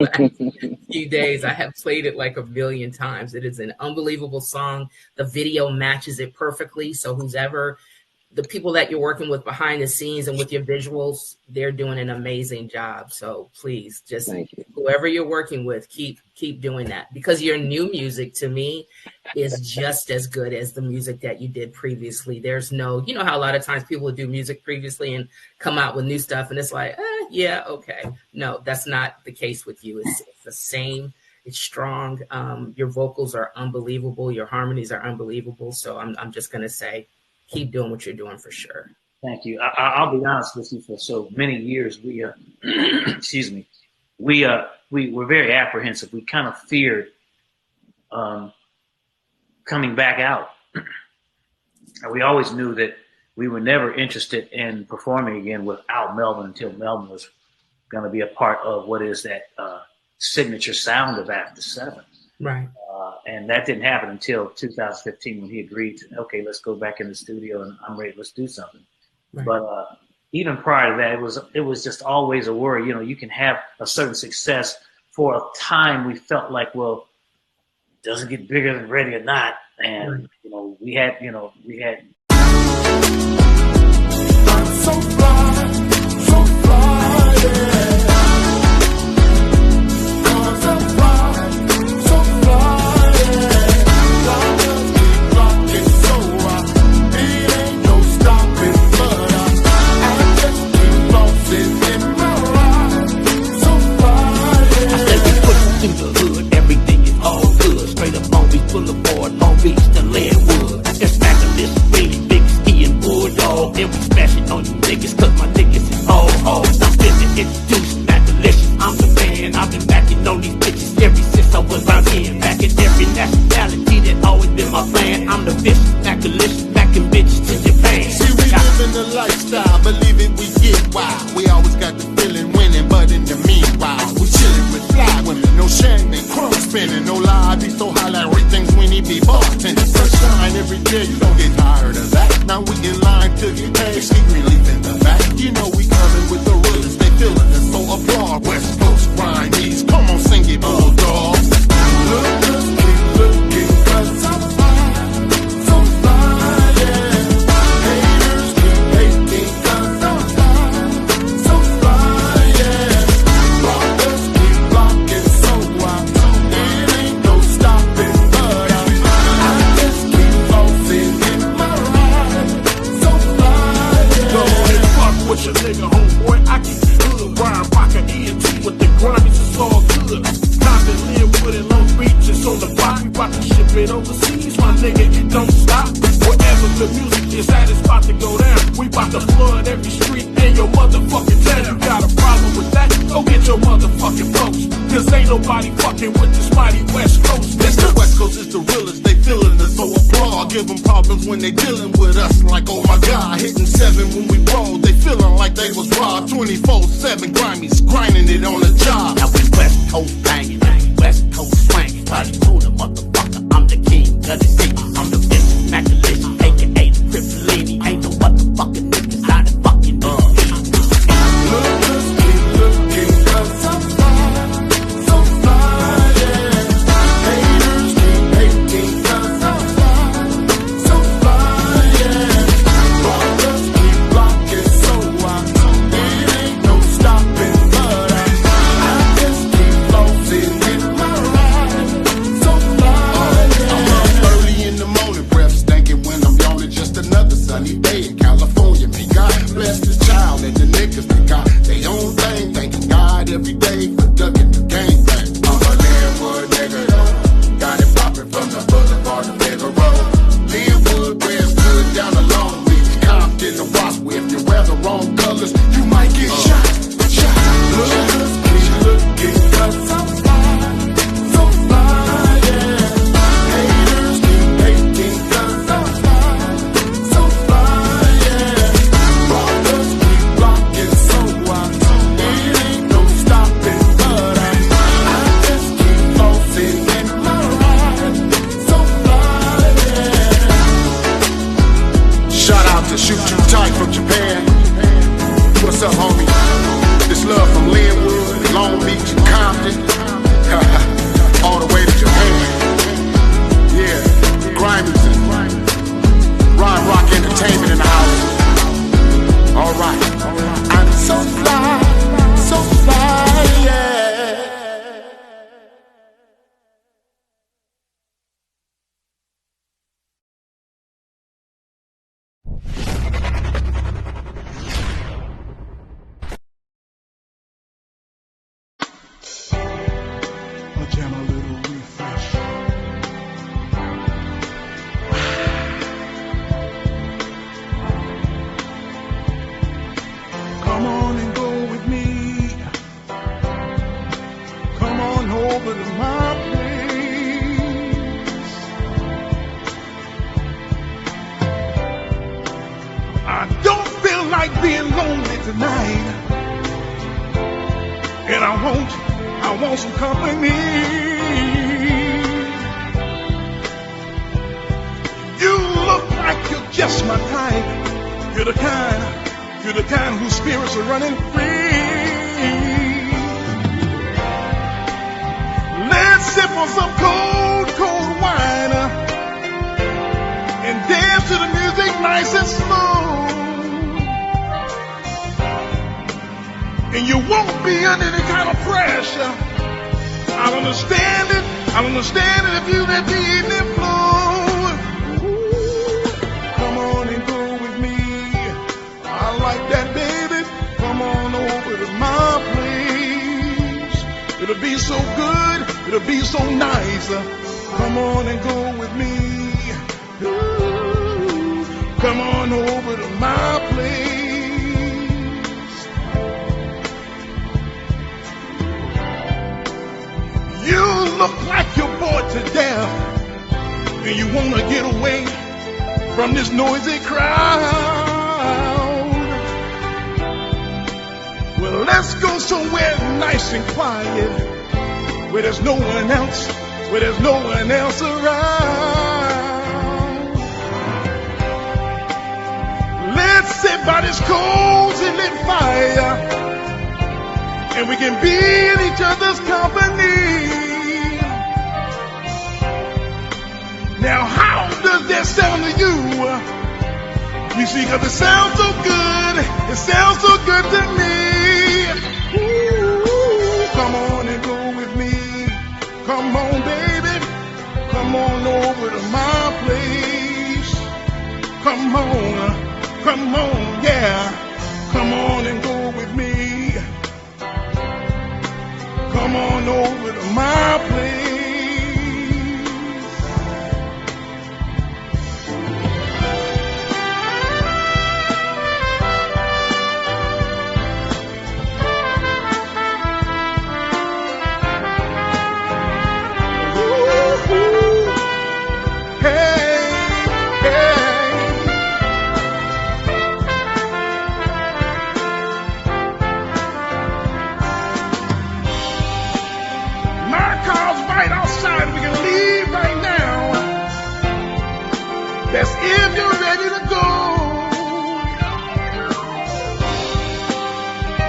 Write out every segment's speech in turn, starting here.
last few days. I have played it like a million times. It is an unbelievable song. The video matches it perfectly. So the people that you're working with behind the scenes and with your visuals, they're doing an amazing job. So please, just whoever you're working with, keep doing that, because your new music to me is just as good as the music that you did previously. There's no, you know how a lot of times people would do music previously and come out with new stuff and it's like, yeah, okay. No, that's not the case with you. It's the same. It's strong. Your vocals are unbelievable. Your harmonies are unbelievable. So I'm just going to say, keep doing what you're doing for sure. Thank you. I'll be honest with you. For so many years, we excuse me, we were very apprehensive. We kind of feared coming back out. And we always knew that we were never interested in performing again without Melvin until Melvin was going to be a part of what is that signature sound of After 7. Right. And that didn't happen until 2015 when he agreed to, okay, let's go back in the studio and I'm ready, let's do something. Right. But even prior to that, it was just always a worry. You know, you can have a certain success for a time. We felt like, well, it doesn't get bigger than Ready or Not. And, we had. I'm so fly, yeah. Boulevard, Long Beach to Leadwood. It's Macalist, really big ski and bulldog. Then we smashing on you niggas, cause my niggas is all. I'm feeling introduced, Macalicious. I'm the man, I've been backing on these bitches ever since I was around here. Back in every nationality that always been my plan. I'm the bitch, Macalicious, backing bitches to Japan. See, we living the lifestyle, believe it, we get wild. We always got the feeling winning, but in the meanwhile, we chilling with fly women, no champagne, crumb spinning, no lie, be so high like everything's when he be bartending. Sunshine every day, you don't get tired of that. Now we in line to get paid, sleep relief in the back. You know we coming with the realest, they feeling us, so applaud. West Coast grind, ease, come on, sing it, bulldog. Look, keep looking, cause I'm fine, so fine, yeah. Haters keep hating, cause I'm fine, so fine, yeah. Blockers keep blocking, so it ain't no stopping, but I just keep flossing in my ride, so fine, yeah. Go ahead, fuck with your nigga, homeboy, I keep good, Brian Rocker, ENT with the Grammys, it's all good. Compton, Linwood, and Long Beach, it's on the block. We bout to ship it overseas, my nigga, it don't stop. Wherever the music is at, it's about to go down. We bout to flood every street in your motherfucking town. You got a problem with that? Go get your motherfucking folks. Cause ain't nobody fucking with this mighty West Coast. Yes, the West Coast is the realest, they feeling us, so applaud. Give them problems when they dealing with us, like, oh my God. Hitting 7 when we roll, they feeling like they was robbed. 24/7 Grammys, grinding it on the job. Now we West Coast banging, West Coast swanging. Party tuna, motherfucker, I'm the king of the city. I'm the bitch, Macalicious, aka the Crippolini. Ain't no motherfucking niggas out of fucking Lookers keep looking, cause I'm fine, so fine, yeah. Haters keep hating, cause I'm fine, so fine, yeah. Blockers keep blocking, so it ain't no stopping, but I just over to my place. I don't feel like being lonely tonight, and I want some company. You look like you're just my type. You're the kind whose spirits are running free. Let's sip on some cold wine and dance to the music nice and slow. And you won't be under any kind of pressure. I'll understand it if you let the evening flow. Ooh, come on and go with me. I like that, baby. Come on over to my place. It'll be so good, it'll be so nice. Come on and go with me. Ooh, come on over to my place. You look like you're bored to death, and you want to get away from this noisy crowd. Well, let's go somewhere nice and quiet, where there's no one else around. Let's sit by this cozy lit fire, and we can be in each other's company. Now, how does that sound to you? You see, 'cause it sounds so good to me. Ooh, come on and go with me. Come on, baby. Come on over to my place. Come on, yeah. Come on and go with me. Come on over to my place. That's if you're ready to go.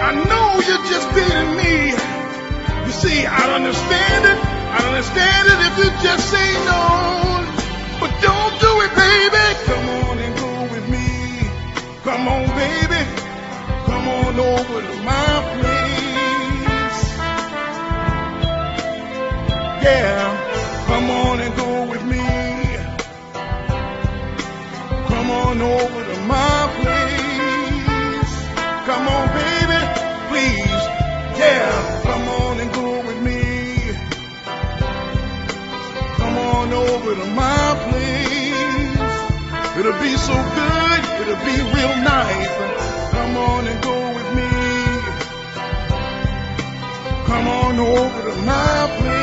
I know you're just beating me. You see, I understand it if you just say no. But don't do it, baby. Come on and go with me. Come on, baby. Come on over to my place. Yeah, come on and go with me. Come on over to my place. Come on, baby, please. Yeah, come on and go with me. Come on over to my place. It'll be so good, it'll be real nice. Come on and go with me. Come on over to my place.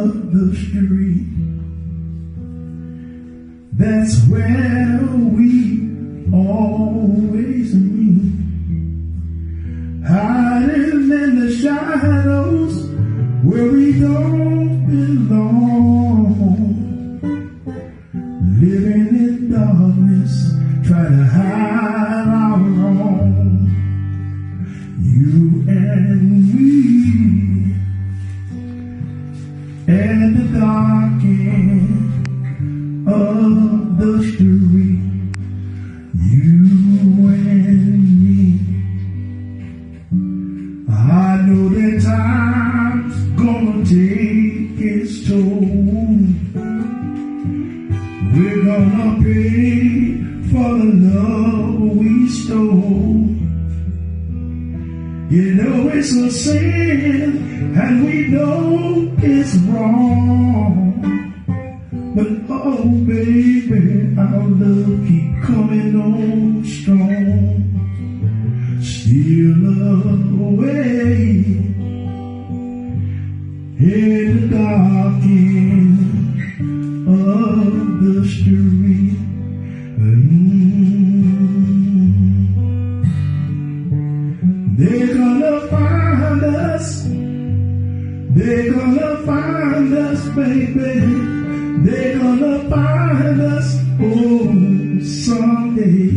of the street. That's where we always meet, hiding in the shadows where we don't belong, living in darkness, try to hide our wrong. You and me, and the dark end of the street. You and me. I know that time's gonna take its toll. We're gonna pay for the love we stole. You know it's a sin, and we know it's wrong. But oh baby, our love keep coming on strong. Still away in the dark end of the street. They're gonna find us. They're gonna find us, baby. They're gonna find us, oh, someday.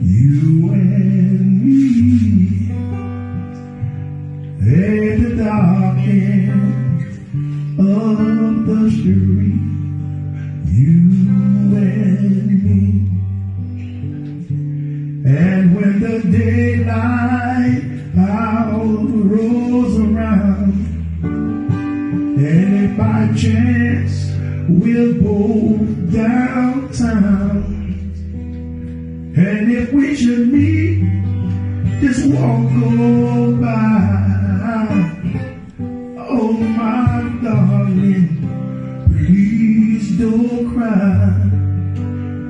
You and me, at the dark end of the street. You and me. And when the daylight rolls around, and if by chance we're both downtown, and if we should meet, just walk on by. Oh my darling, please don't cry.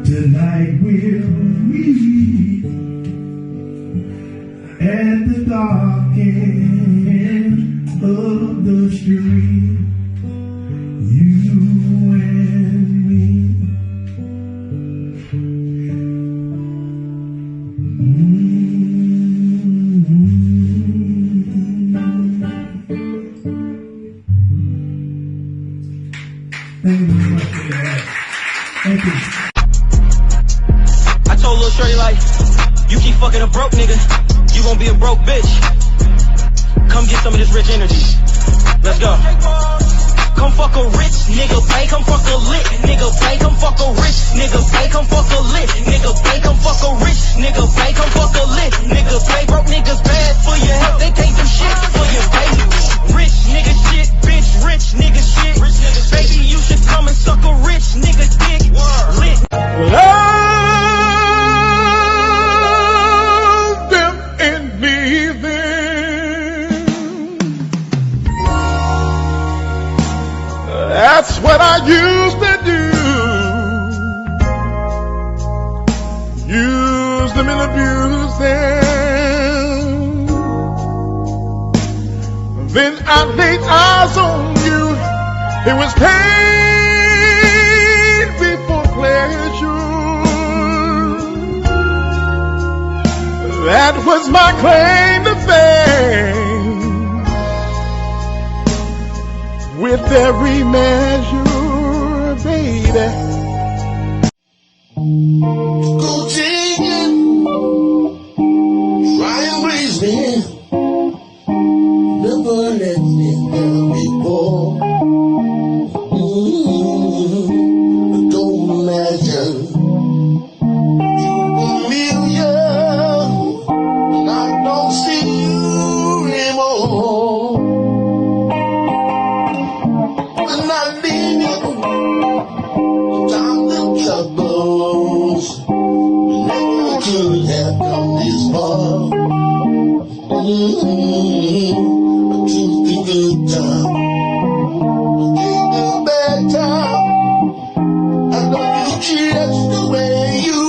Tonight we'll meet at the dark end of the street. You and me. Thank you very much for that. Thank you. I told Lil Shorty like, you keep fucking a broke nigga, you gon' be a broke bitch. Come get some of this rich energy. Let's go. Come fuck a rich nigga, pay, come fuck a lit nigga, pay, come fuck a rich nigga, pay, come fuck a lit nigga, pay, come fuck a rich nigga, pay, come fuck a lit nigga, pay. Broke niggas bad for your health, they can't do shit for your pay. Rich nigga shit, bitch, rich nigga shit. Baby, you should come and suck a rich nigga dick. Lit. Love them and leave them. That's what I used to do. Use them and abuse them. Then I laid eyes on you. It was pain before pleasure. That was my claim to fame. With every measure, baby. Go digging, try and raise me. Never let me down before. Don't imagine you familiar, and I don't see you anymore. And I leave you down the troubles. Never could have come this far. Through the good time, through the bad time. I know you just the way you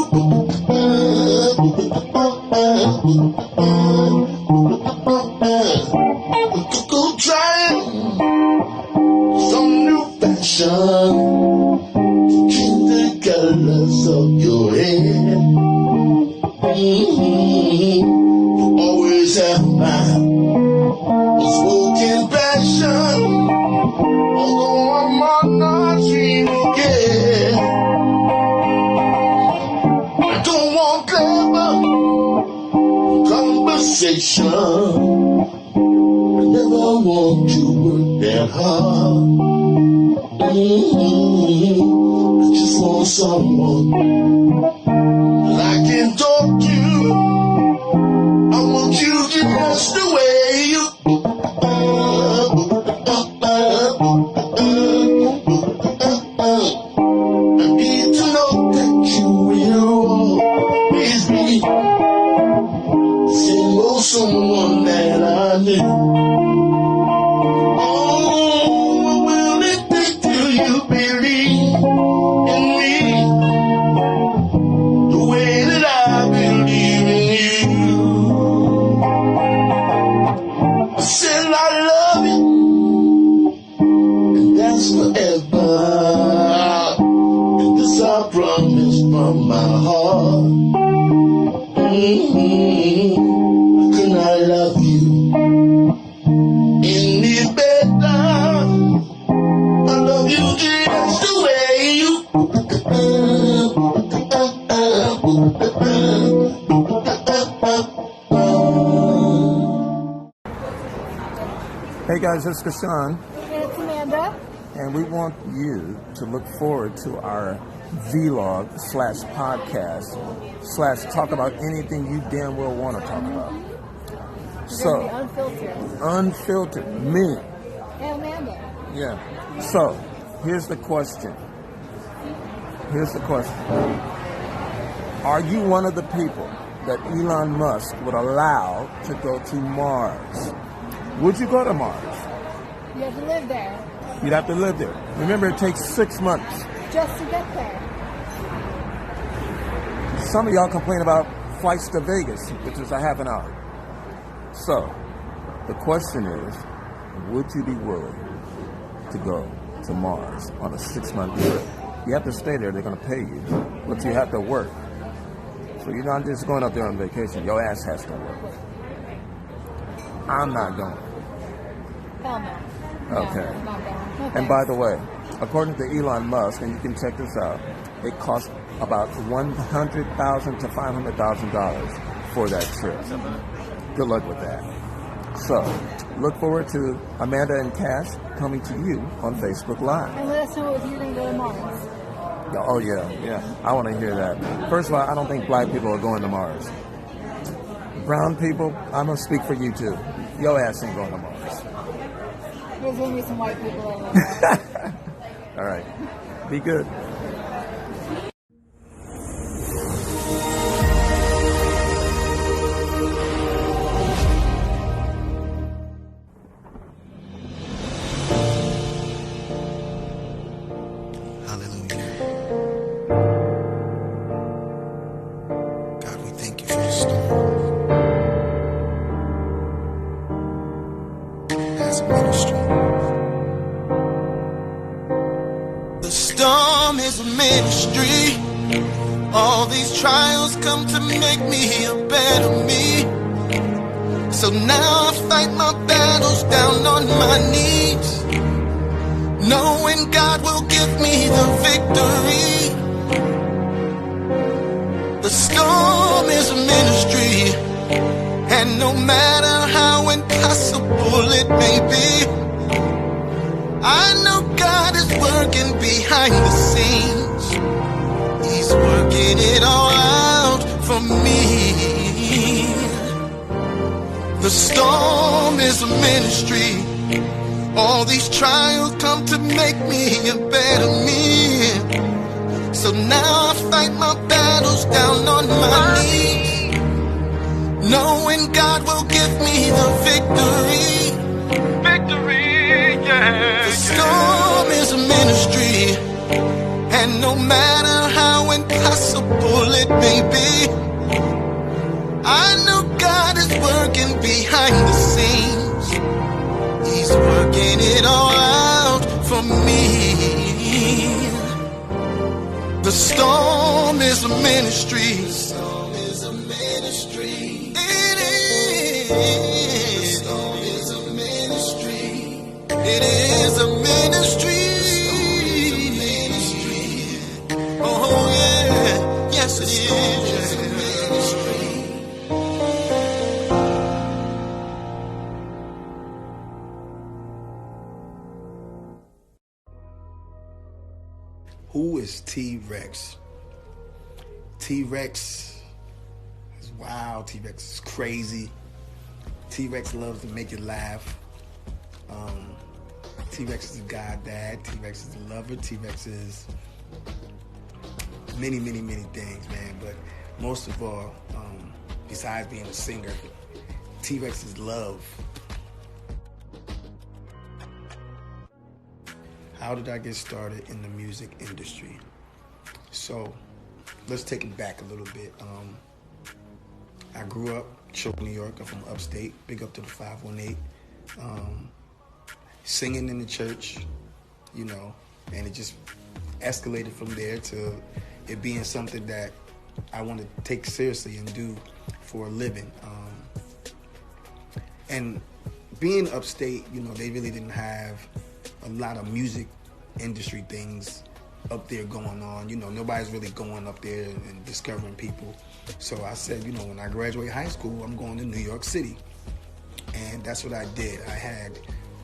go trying. passion. Keep the colors of your hair. You always have my unspoken passion. Although I might not seem to care. I don't want clever conversation. I never want to work that hard. I just want someone that I can talk to. I want you just the way you I need to know that you will always be the same old someone that I knew. From my heart, can I love you any better? I love you just the way you. Hey guys, it's Kashan, And it's Amanda. and we want you to look forward to our vlog/podcast/talk about anything you damn well want to talk about. So, unfiltered, me. Hey, Amanda. Yeah. So, here's the question. Are you one of the people that Elon Musk would allow to go to Mars? Would you go to Mars? You have to live there You'd have to live there. Remember, it takes 6 months. just to get there. Some of y'all complain about flights to Vegas, which is a half an hour. So, the question is, would you be willing to go to Mars on a 6-month trip? You have to stay there, they're going to pay you, but you have to work. So you're not just going up there on vacation, your ass has to work. I'm not going. Hell no. Okay. No, not going. Okay. And by the way, according to Elon Musk, and you can check this out, it costs about $100,000 to $500,000 for that trip. Good luck with that. So, look forward to Amanda and Cash coming to you on Facebook Live. And let us know if you're going to go to Mars. Oh, yeah. I want to hear that. First of all, I don't think black people are going to Mars. Brown people, I'm going to speak for you too. Your ass ain't going to Mars. There's going to be some white people there. All right. Be good. All these trials come to make me a better me. So now I fight my battles down on my knees, knowing God will give me the victory. The storm is a ministry, and no matter how impossible it may be, I know God is working behind the scenes. He's working it all out for me. The storm is a ministry. All these trials come to make me a better me. So now I fight my battles down on my knees, knowing God will give me the victory. Victory, yeah. The storm is a ministry, and no matter how impossible it may be, I know God is working behind the scenes. He's working it all out for me. storm is a ministry. The storm is a ministry. It is. The storm is a ministry. It is a ministry. Oh yeah, yes it is. Who is T-Rex? T-Rex is wild. T-Rex is crazy. T-Rex loves to make you laugh. T-Rex is a goddad. T-Rex is a lover. T-Rex is many, many, many things, man. But most of all, besides being a singer, T-Rex is love. How did I get started in the music industry? So, let's take it back a little bit. I grew up Choke, New York. I'm from upstate. Big up to the 518. Singing in the church, you know, and it just escalated from there to it being something that I want to take seriously and do for a living. And being upstate, you know, they really didn't have a lot of music industry things up there going on. You know, nobody's really going up there and discovering people. So I said, you know, when I graduate high school, I'm going to New York City. And that's what I did.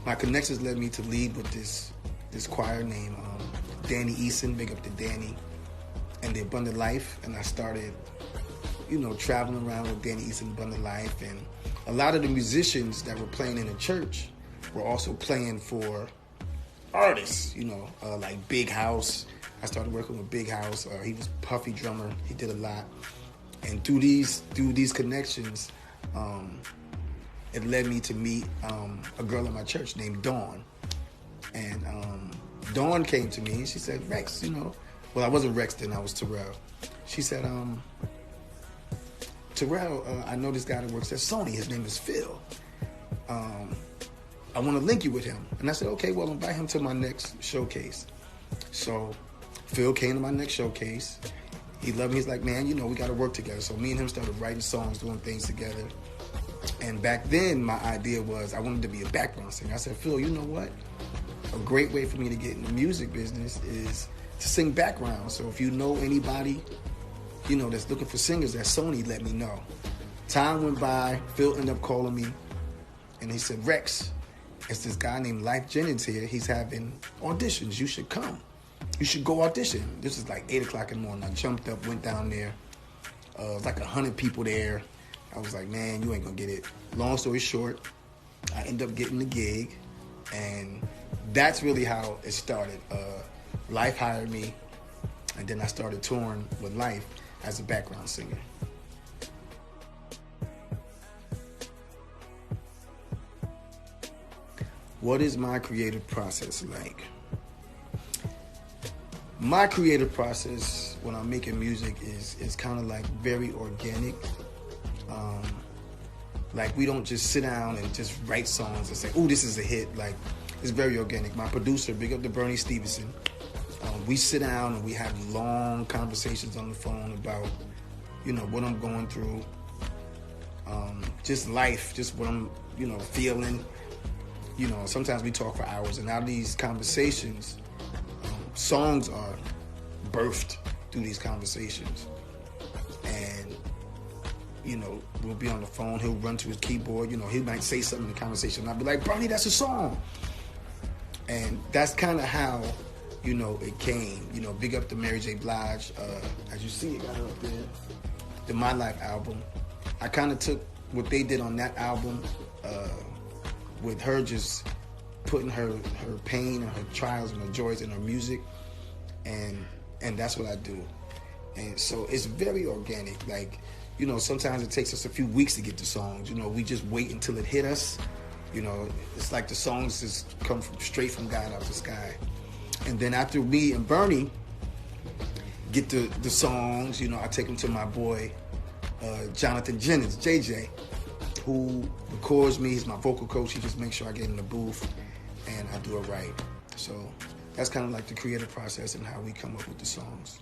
My connections led me to lead with this choir named Danny Eason, big up to Danny, and the Abundant Life. And I started, you know, traveling around with Danny Eason, Abundant Life. And a lot of the musicians that were playing in the church were also playing for artists, you know, like Big House. I started working with Big House. He was Puffy drummer. He did a lot. And through these connections, it led me to meet a girl in my church named Dawn. And Dawn came to me and she said, Rex, you know, well, I wasn't Rex then, I was Terrell. She said, Terrell, I know this guy that works at Sony. His name is Phil. I want to link you with him. And I said, okay, well, invite him to my next showcase. So Phil came to my next showcase. He loved me. He's like, man, you know, we got to work together. So me and him started writing songs, doing things together. And back then, my idea was I wanted to be a background singer. I said, Phil, you know what? A great way for me to get in the music business is to sing background. So if you know anybody, you know, that's looking for singers at Sony, let me know. Time went by. Phil ended up calling me. And he said, Rex, it's this guy named Life Jennings here. He's having auditions. You should come. You should go audition. This is like 8 o'clock in the morning. I jumped up, went down there. It was like 100 people there. I was like, man, you ain't gonna get it. Long story short, I ended up getting the gig. And that's really how it started. Life hired me. And then I started touring with Life as a background singer. What is my creative process like? My creative process when I'm making music is kind of like very organic. Like we don't just sit down and just write songs and say, oh, this is a hit. Like it's very organic. My producer, big up to Bernie Stevenson, we sit down and we have long conversations on the phone about, you know, what I'm going through, just life, just what I'm, you know, feeling. You know, sometimes we talk for hours, and out of these conversations, songs are birthed through these conversations. And, you know, we'll be on the phone, he'll run to his keyboard, you know, he might say something in the conversation, and I'll be like, Bernie, that's a song. And that's kind of how, you know, it came. You know, big up to Mary J. Blige. As you see, it got her up there. The My Life album. I kind of took what they did on that album, with her just putting her pain and her trials and her joys in her music, and that's what I do. And so it's very organic. Like, you know, sometimes it takes us a few weeks to get the songs. You know, we just wait until it hit us. You know, it's like the songs just come straight from God out the sky. And then after me and Bernie get the songs, you know, I take them to my boy Jonathan Jennings, JJ, who records me. He's my vocal coach. He just makes sure I get in the booth and I do it right. So that's kind of like the creative process and how we come up with the songs.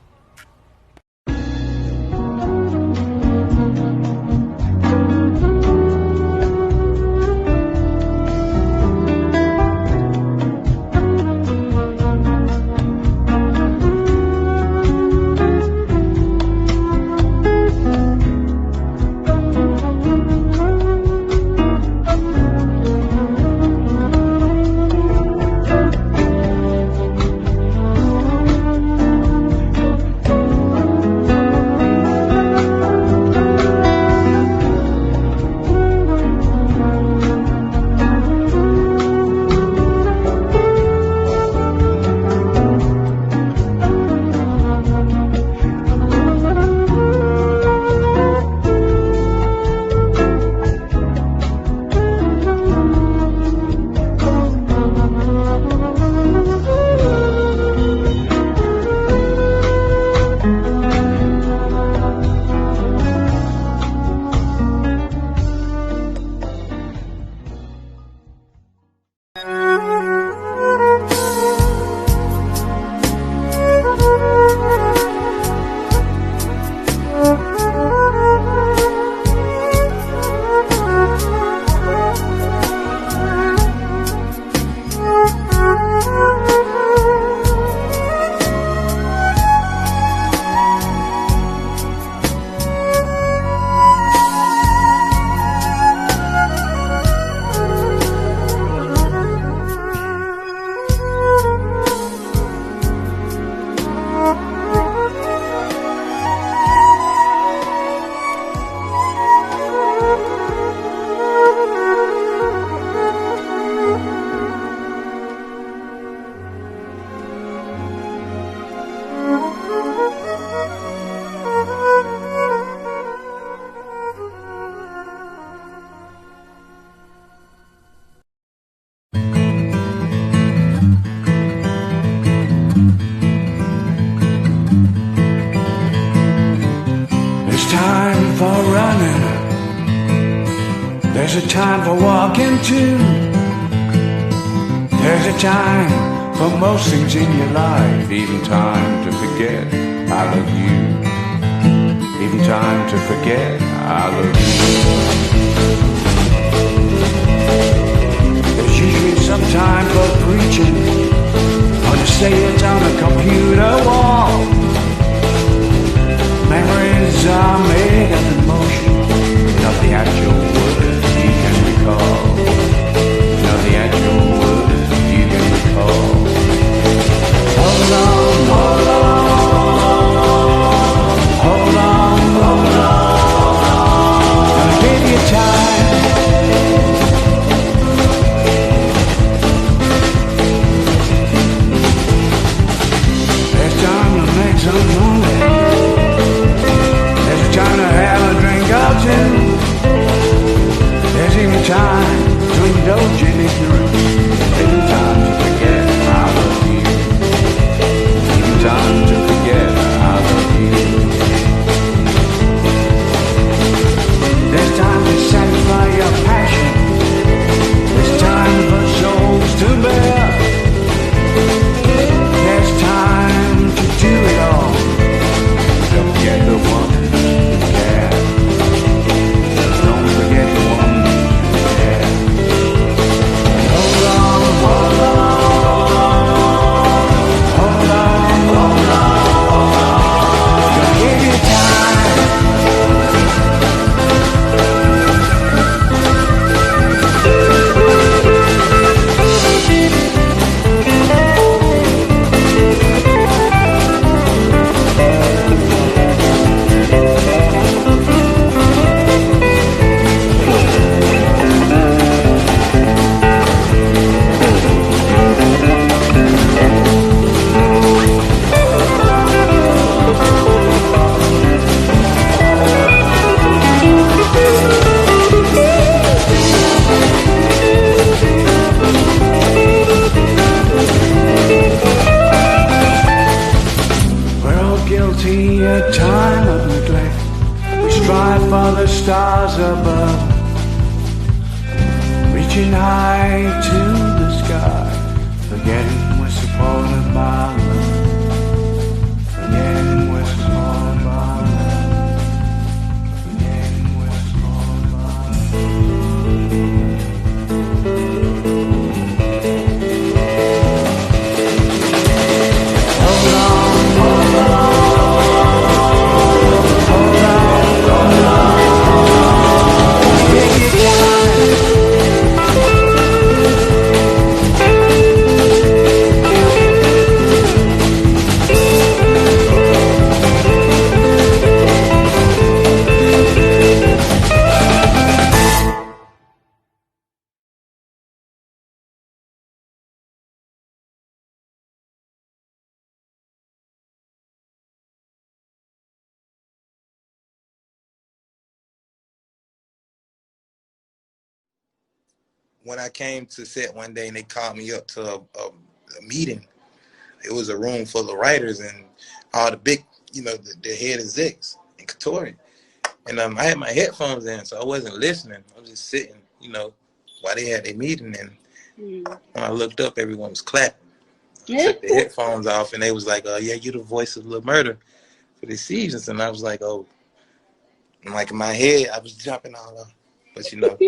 There's a time for walking too. There's a time for most things in your life. Even time to forget I love you. Even time to forget I love you. There's usually some time for preaching, or to say it on a computer wall. Memories are made of emotion, not the actual words you can recall. Not the actual words you can recall. Hold on, hold on, hold on, hold on. I'll give you time. There's time to make some money. There's a time to have a drink or two. There's even time to indulge in ignorance. Even time to forget I love you. Even time to forget I love you. There's time to satisfy your passion. There's time for souls to bear. There's time to do it all. Don't forget the one who cares. Don't forget the one who cares. Hold on, hold on. Hold on, hold on. Don't give you time. We're all guilty at time of neglect. We strive for the stars above, reaching high to the sky, forgetting we're supported by love. Forgetting we're supported by love. Forgetting we're supported by love. Hold on, hold on. Hold on, hold on. Take your time. When I came to set one day and they called me up to a meeting, it was a room full of writers and all the big, the head execs and Katori. And I had my headphones in, so I wasn't listening. I was just sitting, while they had their meeting. And when I looked up, everyone was clapping. I took the headphones off, and they was like, yeah, you're the voice of Lil Murder for this season. And I was like, oh. And like in my head, I was jumping all up. But,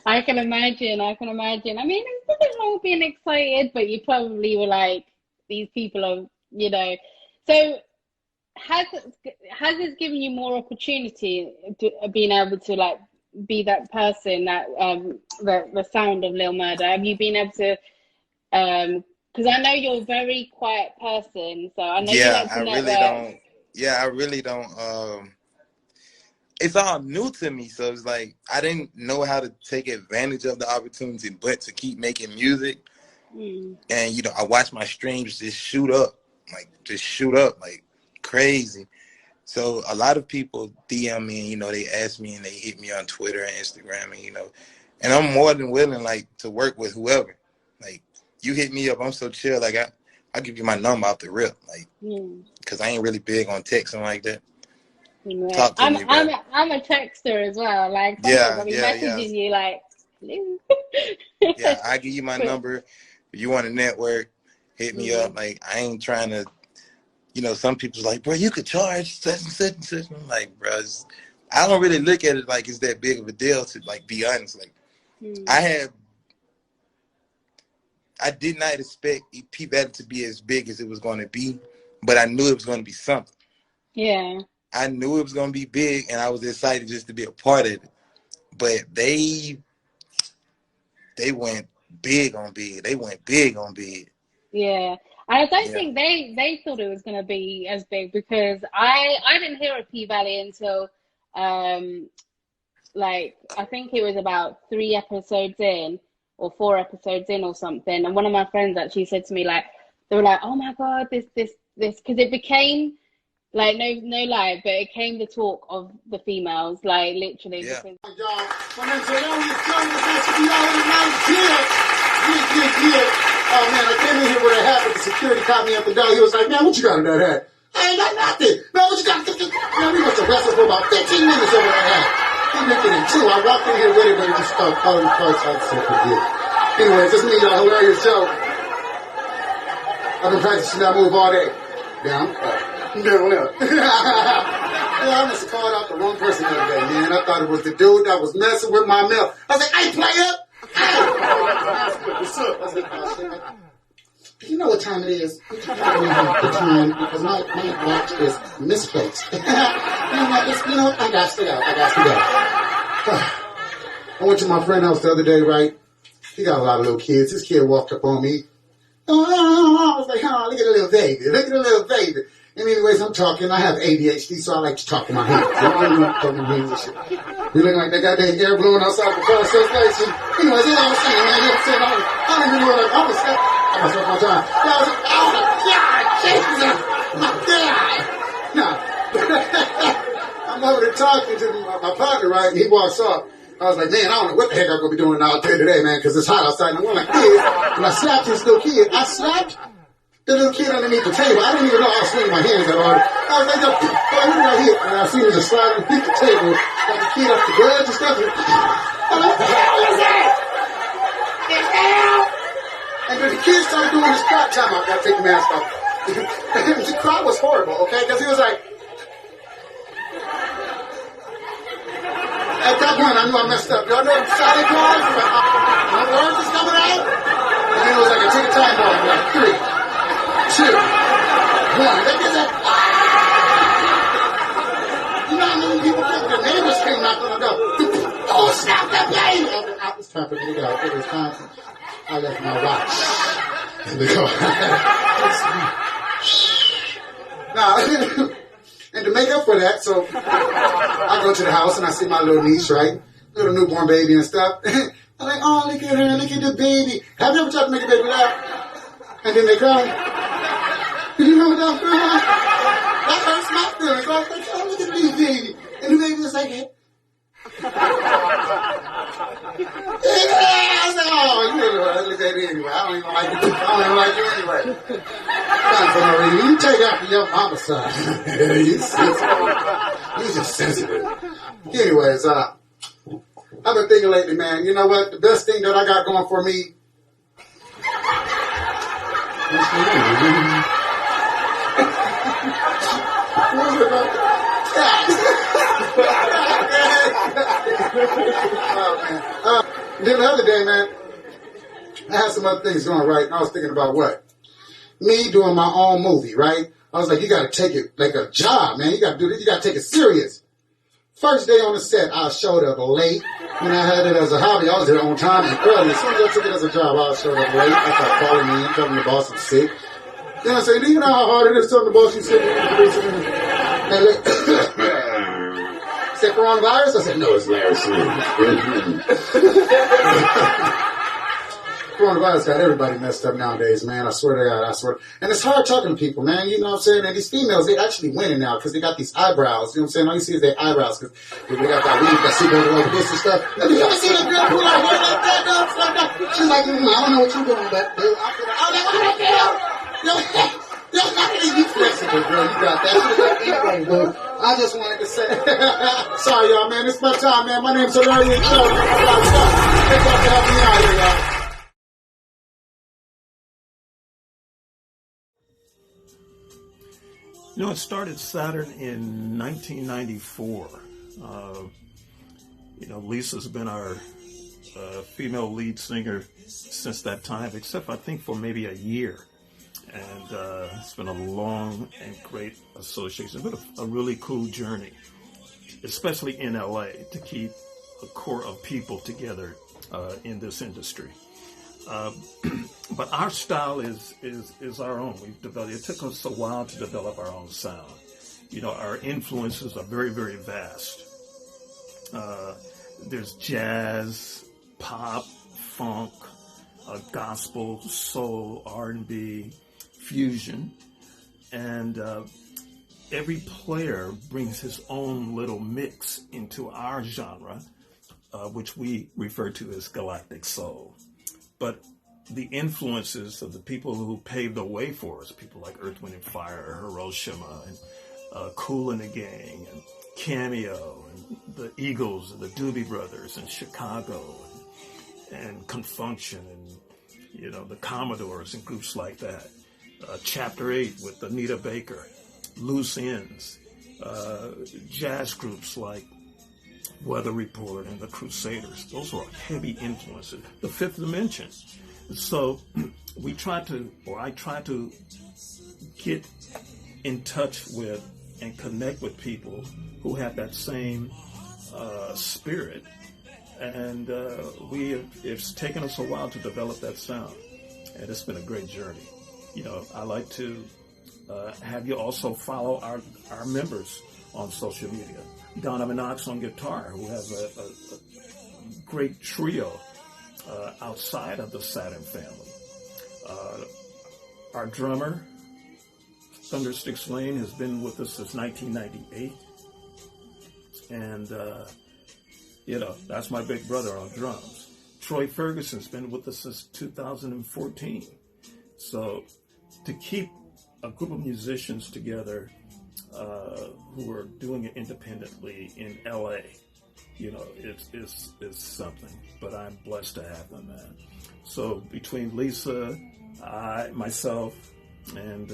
I can imagine. I mean, there's nothing wrong with being excited, but you probably were like, these people are, So has it given you more opportunity to being able to like be that person that the sound of Lil Murder? Have you been able to? Because I know you're a very quiet person, so I know you like to network. I really don't. It's all new to me, so it's like I didn't know how to take advantage of the opportunity, but to keep making music. And I watch my streams just shoot up like crazy. So a lot of people DM me, and they ask me and they hit me on Twitter and Instagram, and I'm more than willing like to work with whoever. Like you hit me up, I'm so chill. Like I'll give you my number off the rip, like because I ain't really big on texting like that. Right. talk to me, bro. I'm a texter as well. Like sometimes Yeah, I'll be yeah, messaging you like, hello. yeah. I give you my But, number. If you want to network, hit me up. Like, I ain't trying to, some people's like, bro, you could charge such and such and such. I'm like, bro, I don't really look at it like it's that big of a deal, to like be honest. Like, I did not expect P-Valley to be as big as it was going to be, but I knew it was going to be something. yeah. I knew it was going to be big, and I was excited just to be a part of it. But they went big on big. They went big on big. Yeah. I don't think they thought it was going to be as big, because I didn't hear of P-Valley until like I think it was about 3 episodes in or 4 episodes in or something. And one of my friends actually said to me, like, they were like, oh my God, this, because it became like, no lie, but it came the talk of the females, like literally. Yeah. Because Y'all, when I say y'all was young, that should be all in the night. Yeah. Oh man, I came in here with a hat, but the security caught me at the door. He was like, man, what you got in that hat? I ain't got nothing. Man, what you got? Man, we must have wrestled for about 15 minutes over that hat. He nipped it in 2. I walked in here with it, but he just started calling me first. I said, forget. Anyways, it's me, y'all. Hilarious show. I've been practicing that move all day. Down, up. Down, up. Yeah, I must have called out the wrong person the other day, man. I thought it was the dude that was messing with my mail. I was like, hey, player! What's up? I was like, oh, shit. You know what time it is? I'm trying to remember the time because my watch is misplaced. And I'm like, I got to go. I went to my friend's house the other day, right? He got a lot of little kids. This kid walked up on me. I was like, oh, look at the little baby. Look at the little baby. And anyways, I'm talking. I have ADHD, so I like to talk in my hands. Talking hands and shit. We looking like that goddamn air blowing outside the car station. Anyways, that's all I was saying, man. You know what I'm saying? I don't even know what I was saying. I was my time. I was like, oh my God, Jesus, my God. Nah. I'm over there talking to my partner, right? And he walks up. I was like, man, I don't know what the heck I'm going to be doing out there today, man, because it's hot outside. And I'm like, and I slapped this little kid. I slapped the little kid underneath the table. I didn't even know I was swinging my hands at all. I was like, right here. And I seen him just slide underneath the table, like the kid off the grudge and stuff. I'm like, what the hell is that? Get out! And then the kid started doing his crap time. I got to take the mask off. The crowd was horrible, okay? Because he was like, at that point, I knew I messed up. Y'all know what Sally was? My words is coming out. And then it was like a tick time bomb. Like 3, 2, 1. That gets that. You know how many people think their neighbors came out on the door? Oh, snap that baby! It was time for me to go. It was time. I left my watch in the car. Now, and to make up for that, so I go to the house and I see my little niece, right? Little newborn baby and stuff. I'm like, oh, look at her, look at the baby. Have you ever tried to make a baby laugh? And then they cry. You know what that feels? That hurts my feelings. I was like, oh, look at this baby. And the baby was like, I was like, oh, you know, I look at it anyway. I don't even like you. I don't even like you anyway. Not for no reason. You take after your mama's side. You sensitive. You just sensitive. Anyways, I've been thinking lately, man, you know what? The best thing that I got going for me. Then the other day, man, I had some other things going right, and I was thinking about what? Me doing my own movie, right? I was like, you got to take it like a job, man. You got to do this. You got to take it serious. First day on the set, I showed up late. When I had it as a hobby, I was there on time and early. As soon as I took it as a job, I showed up late. I started calling me in, telling the boss I'm sick. Then I said, do you know how hard it is telling the boss you're sick? And look, said coronavirus? I said, no, it's Larry Coronavirus got everybody messed up nowadays, man. I swear to God, I swear. And it's hard talking to people, man. You know what I'm saying? And these females, they actually winning now because they got these eyebrows. You know what I'm saying? All you see is their eyebrows because they got that weed that super over this and stuff. And you ever see that girl pull her hair like that, dog? Like that? She's like, I don't know what you're doing, but I was like, what the hell? Yo, got it. You flexible, girl. You got that shit like anyway, bro. I I just wanted to say, sorry, y'all, man. It's my time, man. My name's Hilarious Show. I got stuff. Thank y'all for helping me out here, y'all. You know, it started Saturn in 1994. You know, Lisa's been our female lead singer since that time, except I think for maybe a year. And it's been a long and great association. It's been a really cool journey, especially in LA, to keep a core of people together in this industry. But our style is our own. We've developed. It took us a while to develop our own sound. You know, our influences are very, very vast. There's jazz, pop, funk, gospel, soul, R&B, fusion, and every player brings his own little mix into our genre, which we refer to as Galactic Soul. But the influences of the people who paved the way for us, people like Earth, Wind & Fire, Hiroshima, and Kool and the Gang, and Cameo, and the Eagles, and the Doobie Brothers, and Chicago, and Confunction, and, you know, the Commodores, and groups like that. Chapter 8 with Anita Baker, Loose Ends, jazz groups like Weather Report and the Crusaders. Those were heavy influences. The Fifth Dimension. So I try to get in touch with and connect with people who have that same spirit. And it's taken us a while to develop that sound. And it's been a great journey. You know, I like to have you also follow our members on social media. Donovan Knox on guitar, who has a great trio outside of the Saturn family. Our drummer, Thundersticks Lane, has been with us since 1998. And, you know, that's my big brother on drums. Troy Ferguson's been with us since 2014. So to keep a group of musicians together who are doing it independently in LA, you know, it's something. But I'm blessed to have them, man. So between Lisa, myself, and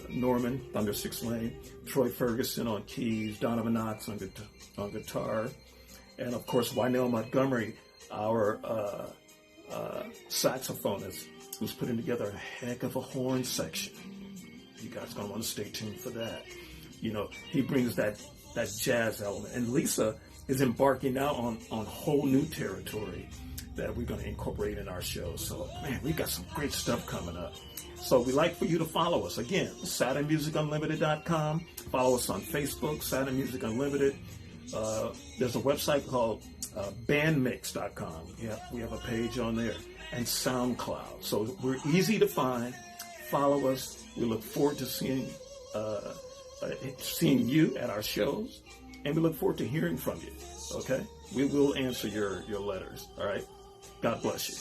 Norman, Thundersticks Lane, Troy Ferguson on keys, Donovan Knox on guitar, and of course Wynell Montgomery, our saxophonist, who's putting together a heck of a horn section. You guys are gonna want to stay tuned for that. You know, he brings that jazz element, and Lisa is embarking now on whole new territory that we're going to incorporate in our show. So, man, we got some great stuff coming up. So we'd like for you to follow us. Again, SaturnMusicUnlimited.com. Follow us on Facebook, Saturn Music Unlimited. There's a website called bandmix.com. Yeah, we have a page on there. And SoundCloud. So we're easy to find. Follow us. We look forward to seeing you at our shows. And we look forward to hearing from you. Okay? We will answer your letters. All right? God bless you.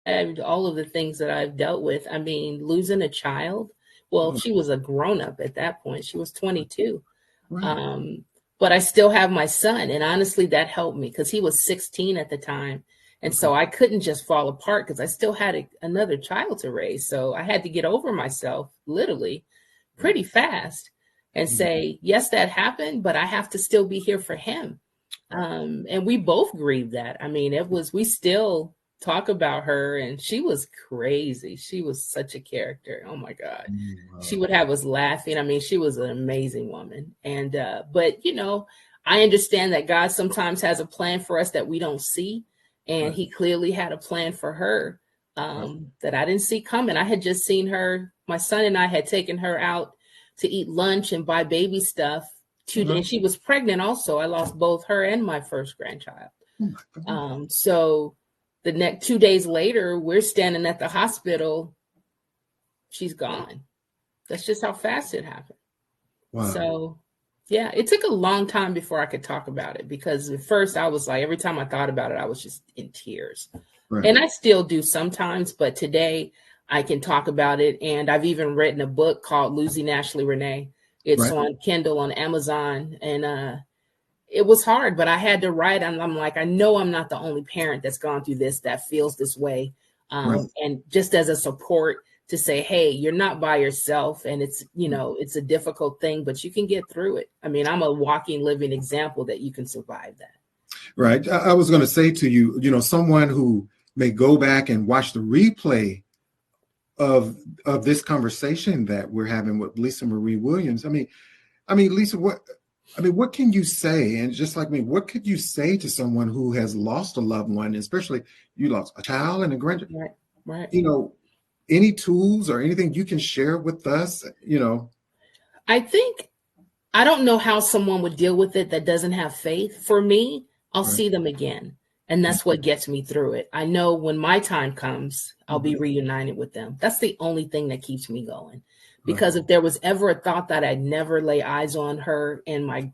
And all of the things that I've dealt with. I mean, losing a child. Well, she was a grown-up at that point. She was 22. Right. But I still have my son. And honestly, that helped me because he was 16 at the time. And so I couldn't just fall apart because I still had another child to raise. So I had to get over myself, literally, pretty fast and say, yes, that happened, but I have to still be here for him. And we both grieved that. I mean, we still talk about her, and she was crazy. She was such a character. Oh my God. Wow. She would have us laughing. I mean, she was an amazing woman. And, but you know, I understand that God sometimes has a plan for us that we don't see. And he clearly had a plan for her that I didn't see coming. I had just seen her. My son and I had taken her out to eat lunch and buy baby stuff. And she was pregnant also. I lost both her and my first grandchild. So the next 2 days later, we're standing at the hospital. She's gone. That's just how fast it happened. Wow. So Yeah, it took a long time before I could talk about it because at first I was like, every time I thought about it, I was just in tears. Right. And I still do sometimes, but today I can talk about it. And I've even written a book called Losing Ashley Renee. It's Right. on Kindle, on Amazon. And it was hard, but I had to write. And I'm like, I know I'm not the only parent that's gone through this, that feels this way. Right. And just as a support to say, hey, you're not by yourself. And it's, you know, it's a difficult thing, but you can get through it. I mean, I'm a walking, living example that you can survive that. Right. I was going to say to you, you know, someone who may go back and watch the replay of this conversation that we're having with Lisa Marie Williams. I mean, Lisa, what can you say? And just like me, what could you say to someone who has lost a loved one, especially you lost a child and a grandchild? Right. Right. You know, any tools or anything you can share with us, you know? I think, I don't know how someone would deal with it that doesn't have faith. For me, I'll Right. see them again. And that's what gets me through it. I know when my time comes, I'll be reunited with them. That's the only thing that keeps me going. Because if there was ever a thought that I'd never lay eyes on her and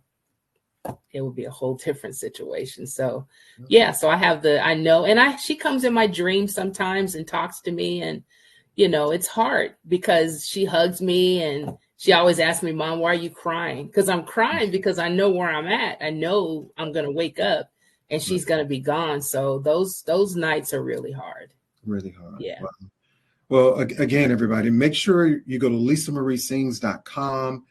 it would be a whole different situation. So yeah, so I know, and she comes in my dreams sometimes and talks to me, and you know, it's hard because she hugs me and she always asks me, Mom, why are you crying? Because I'm crying because I know where I'm at. I know I'm going to wake up and she's going to be gone. So those nights are really hard. Really hard. Yeah. Wow. Well, again, everybody, make sure you go to lisamariesings.com.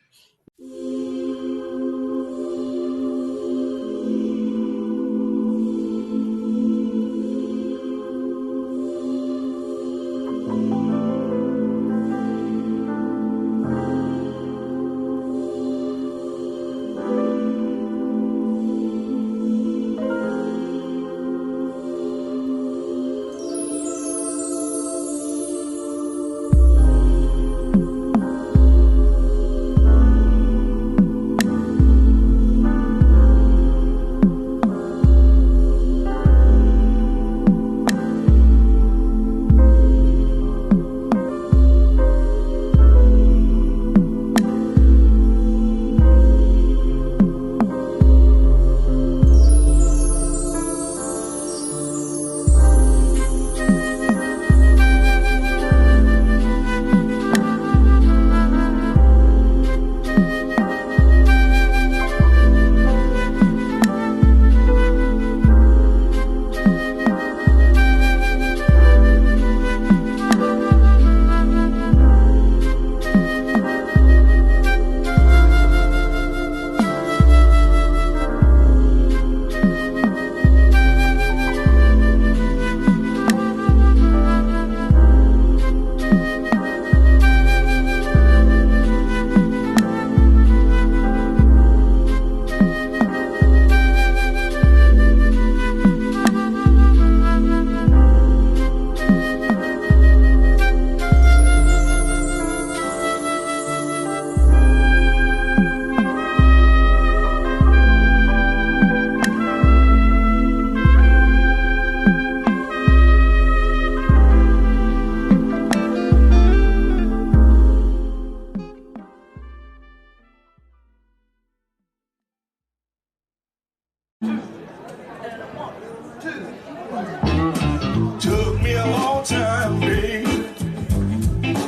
Took me a long time, baby,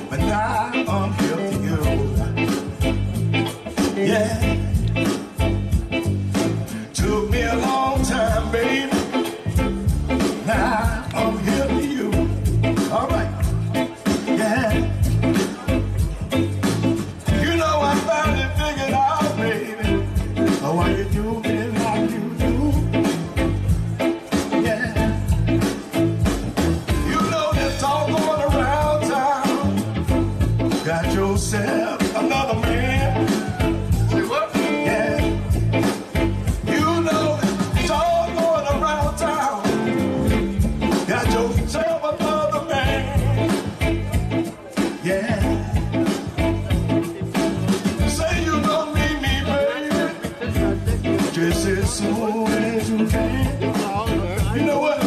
but now I'm here for you. Yeah. Took me a long time, baby. Now I'm here for you. All right. Yeah. You know I finally figured out, baby, why you do me like you do. Yeah. You know this all going around town. Got yourself another man. Say what? Yeah. You know it's all going around town. Got yourself another man. Yeah. Say you gonna meet me, baby, just as soon as you can. You know what?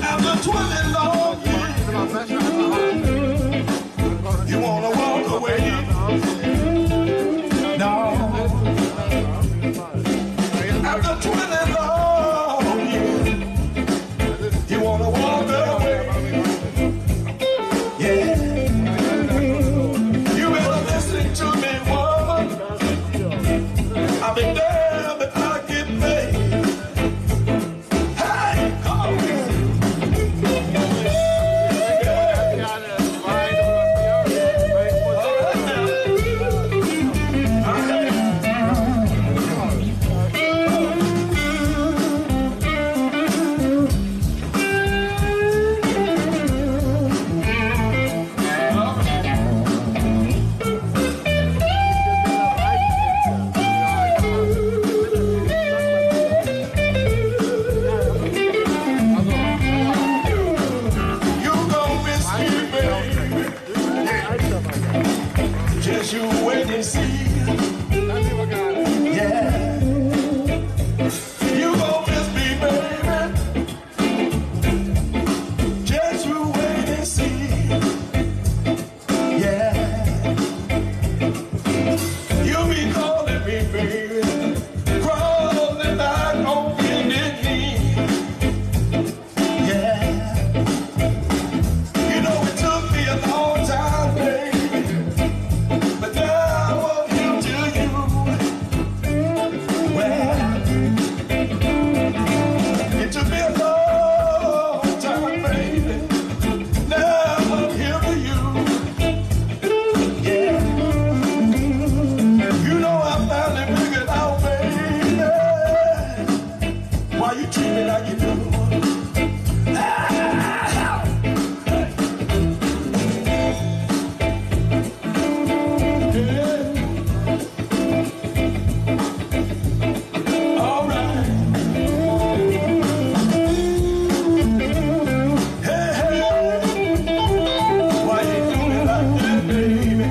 After 20 long years, you wanna walk away. I'll be damned if I get paid. Hey, come on. You gon' miss me, baby. Just you wait and see. Yeah. You gon' miss me, baby. Just you wait and see. Yeah. You be calling me, baby. Crawling back on bended knee. Yeah. You know it took me a long time, baby, but now I'm here to you. Well, it took me a long time, baby. Now I'm here for you. Yeah. You know I finally figured out, baby, why you treat me like you do. All right. Hey, hey. Why you do me like that, baby?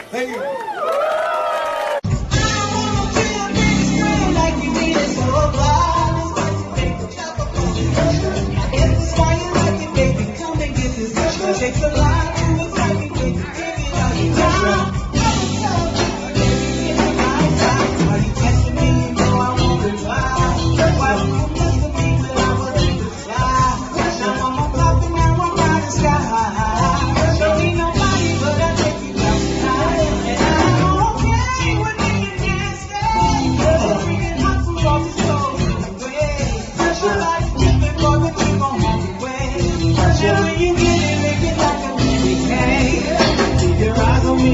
Thank you. Takes a lot to attract me, baby. Give it all you got. Why you testing me? You know I won't reply. Why do you miss the me till I was in the sky? Now I'm on top and now I'm riding sky. Don't need nobody but I take you down tonight. And I'm okay with being nasty. Bringing hot food off the stove anyway. Your life's different, boy, but you gon' have to wait. When you get it, make it like a baby cake. Keep your eyes on me,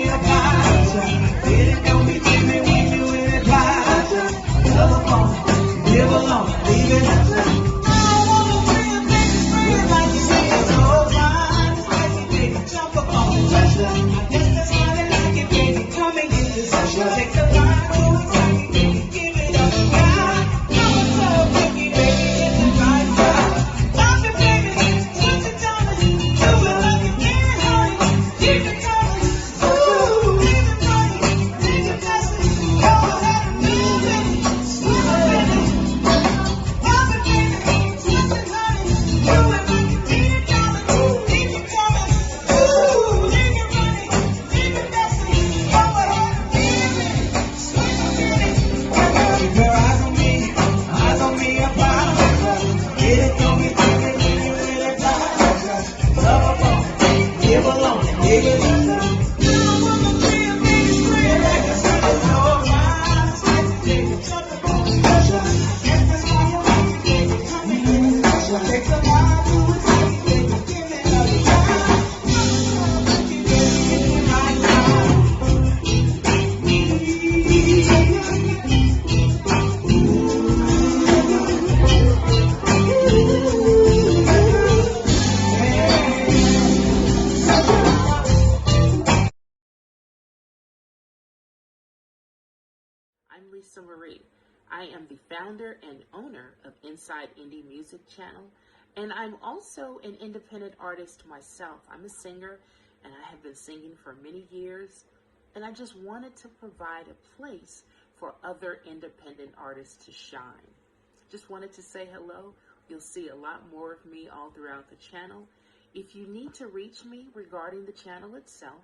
I got you. It don't be timid when you in it, got you. Love alone, live alone, leave it at you. I wanna feel like you say it's so fine. Spicy, baby, jump up on the pressure. I guess that's why they like it, baby. Come and get this pressure. Takes a lot to attract me, baby. Give it up, God. You're so picky, baby, in the right time. Love me, baby, switch it on me. Do it like you can, honey. Keep it coming. Ooh, leave it money, leave it blessing. Go ahead and move it, swim it, baby. Love me, baby, switch it, honey. Do it like you can, darling. Keep it coming. Ooh, leave it money, leave it blessing. Go ahead and move it, swim it, baby. Keep your eyes on me, I promise. Get it, don't be timid when you in it, got love alone, live alone, give it up. Now I'm gonna be a baby scream like a sunny snow. Spicy, baby, jump up on the pressure. Guess that's why you like it, baby. Come and get this pressure. Takes a lot to attract you, baby. Give it all you got. You baby, in the right time. I'm Lisa Marie. I am the founder and owner of Inside Indie Music Channel, and I'm also an independent artist myself. I'm a singer, and I have been singing for many years, and I just wanted to provide a place for other independent artists to shine. Just wanted to say hello. You'll see a lot more of me all throughout the channel. If you need to reach me regarding the channel itself,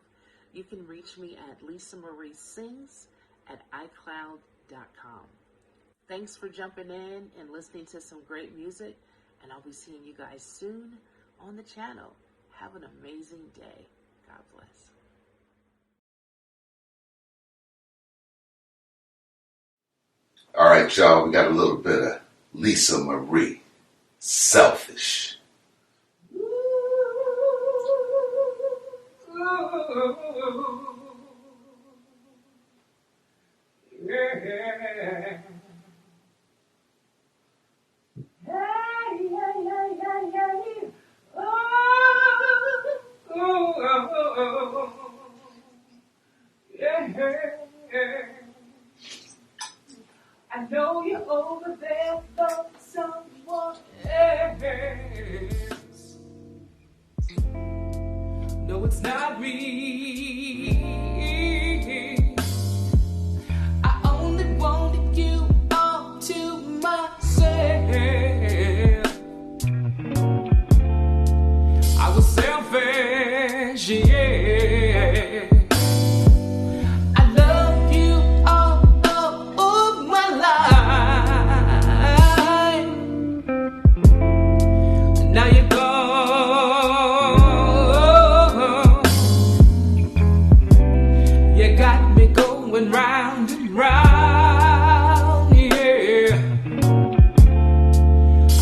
you can reach me at Lisa Marie Sings at icloud.com. Thanks for jumping in and listening to some great music, and I'll be seeing you guys soon on the channel. Have an amazing day. God bless. All right, y'all, we got a little bit of Lisa Marie, Selfish. Yeah. I know you're over there for someone else. No, it's not me. I only wanted you all to myself. I was selfish, yeah. I love you all of my life. Now you're gone. You got me going round and round, yeah.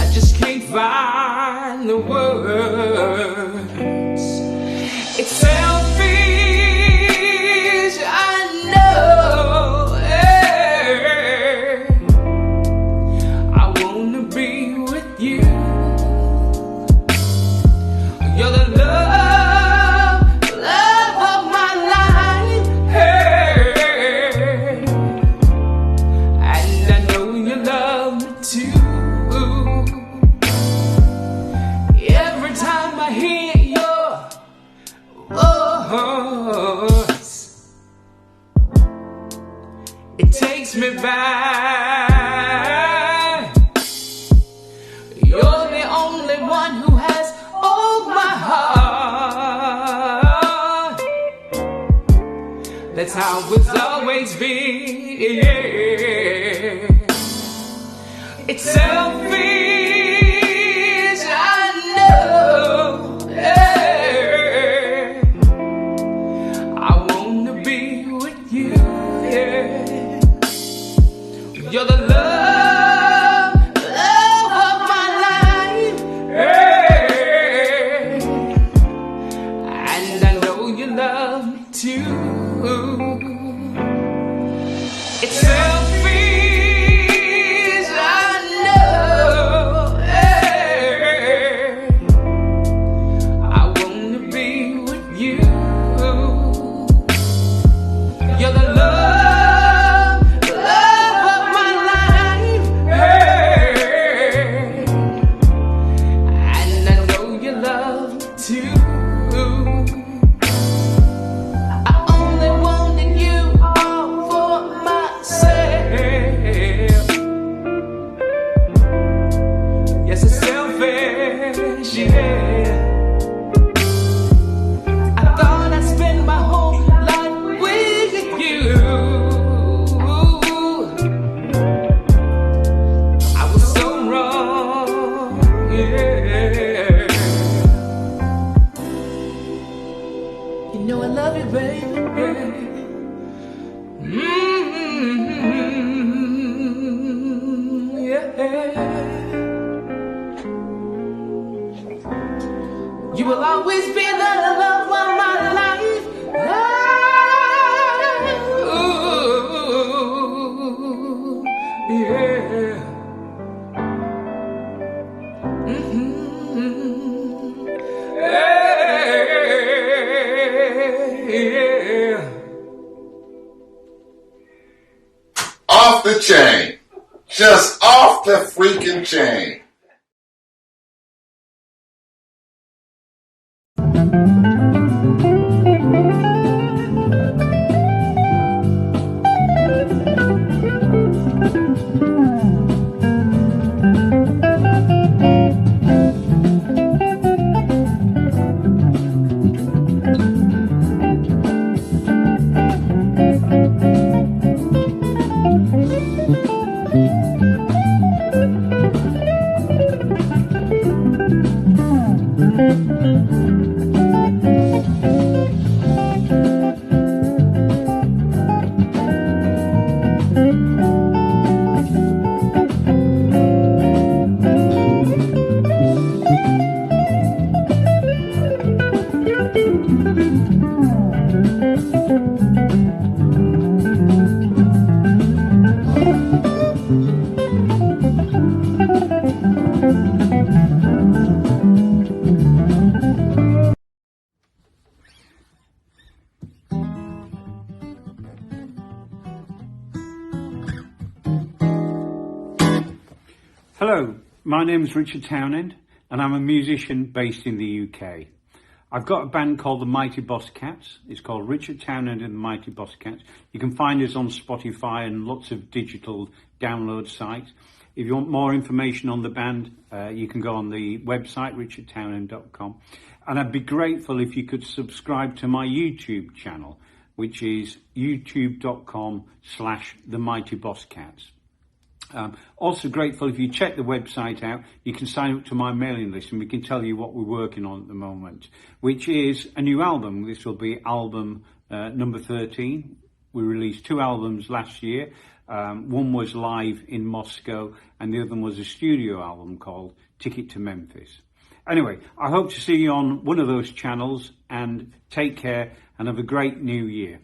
I just can't find the words. It's selfish, I know. Yeah. I wanna be with you. You're the love of my life. Hey. And I know you love me too. Every time I hear your voice, it takes me back. You're the only one who has all my heart. That's how it's always been, yeah. It's selfish, I know, yeah. I wanna be with you, yeah. You're the love of my life, yeah. And I know you love me too. It's selfish, I know, yeah. I wanna be with you. You're the love of my life, yeah. And I know you love me too. I only wanted you all for myself. Yes, it's selfish, yeah. I thought I'd spend my whole life with you. I was so wrong, yeah. You know I love you, baby. Yeah. You will always be the love of my life. Ooh, yeah. Yeah. Off the chain. Just off the freaking chain. Hello, my name is Richard Townend and I'm a musician based in the UK. I've got a band called the Mighty Boss Cats. It's called Richard Townend and the Mighty Boss Cats. You can find us on Spotify and lots of digital download sites. If you want more information on the band, you can go on the website, richardtownend.com. And I'd be grateful if you could subscribe to my YouTube channel, which is youtube.com/The Mighty Boss Cats. Also grateful if you check the website out, you can sign up to my mailing list and we can tell you what we're working on at the moment, which is a new album. This will be album number 13. We released 2 albums last year. One was live in Moscow and the other one was a studio album called Ticket to Memphis. Anyway, I hope to see you on one of those channels, and take care and have a great new year.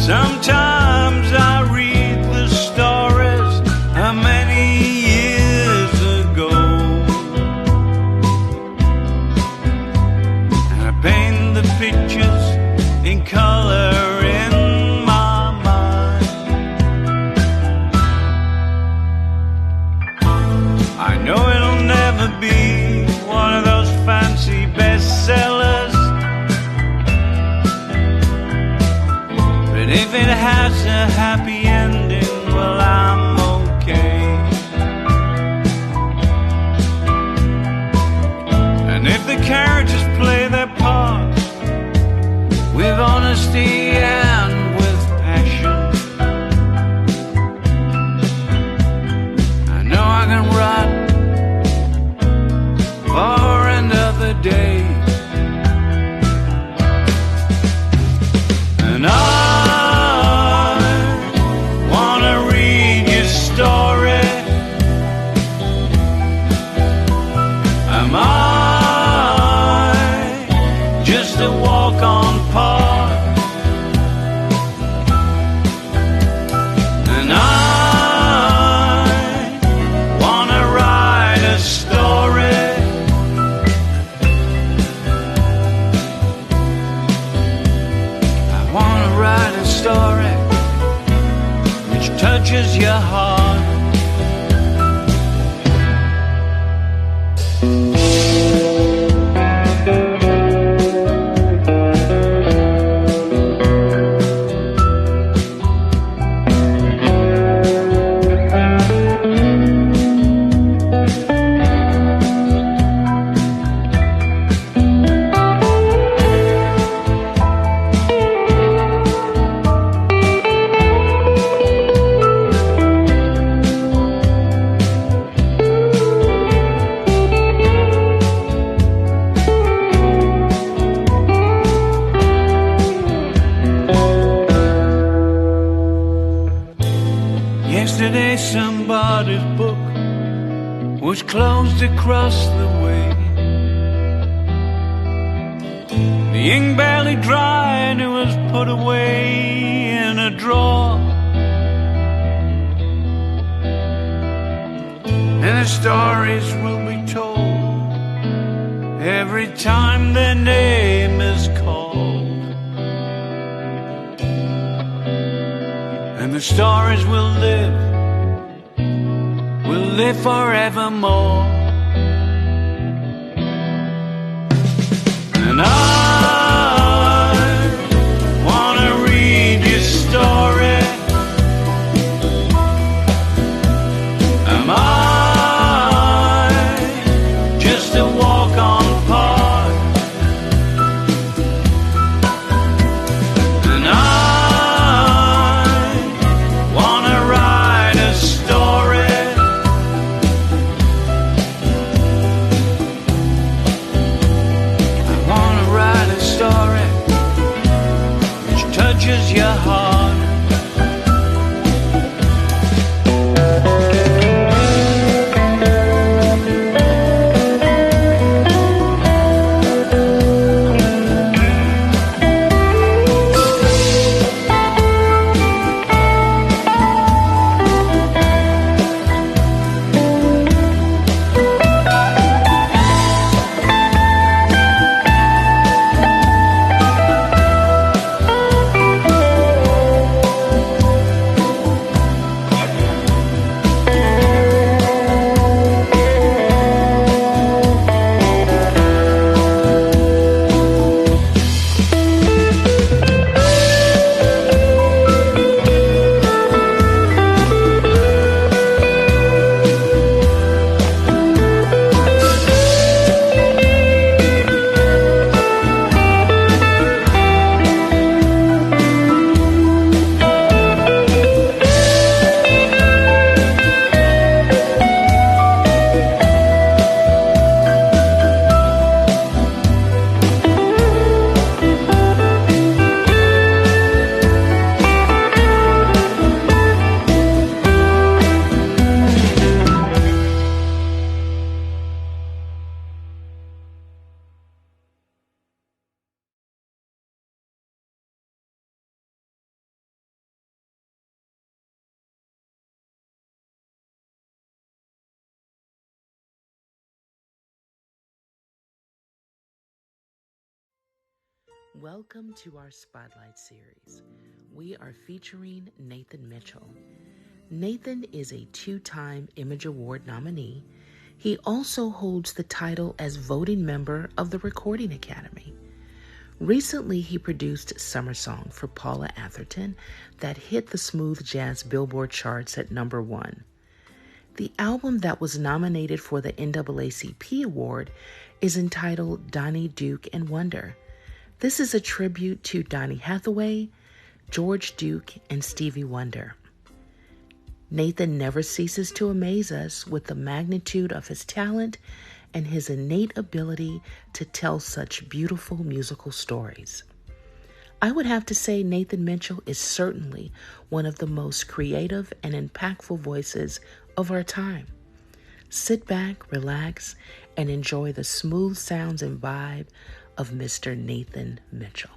Sometimes I read the stories of many years ago, and I paint the pictures in color in my mind. I know it'll never be one of those fancy bestsellers, but if it has a happy ending, well, I'm okay. And if the characters play their parts with honesty and with passion, I know I can run for another day. And I wanna read your story. Am I just a walk-on part? And I wanna write a story. I wanna write a story which touches your heart. Yesterday somebody's book was closed across the way. The ink barely dry and it was put away in a drawer. And the stories will be told every time their name is called. And the stories will live forevermore. And I Welcome to our Spotlight series. We are featuring Nathan Mitchell. Nathan is a 2-time Image Award nominee. He also holds the title as voting member of the Recording Academy. Recently, he produced Summer Song for Paula Atherton that hit the smooth jazz Billboard charts at number 1. The album that was nominated for the NAACP Award is entitled Donnie, Duke, and Wonder. This is a tribute to Donny Hathaway, George Duke, and Stevie Wonder. Nathan never ceases to amaze us with the magnitude of his talent and his innate ability to tell such beautiful musical stories. I would have to say Nathan Mitchell is certainly one of the most creative and impactful voices of our time. Sit back, relax, and enjoy the smooth sounds and vibe of Mr. Nathan Mitchell.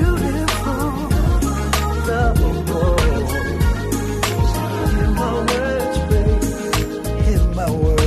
beautiful. Love, hear my words, babe. Hear my words.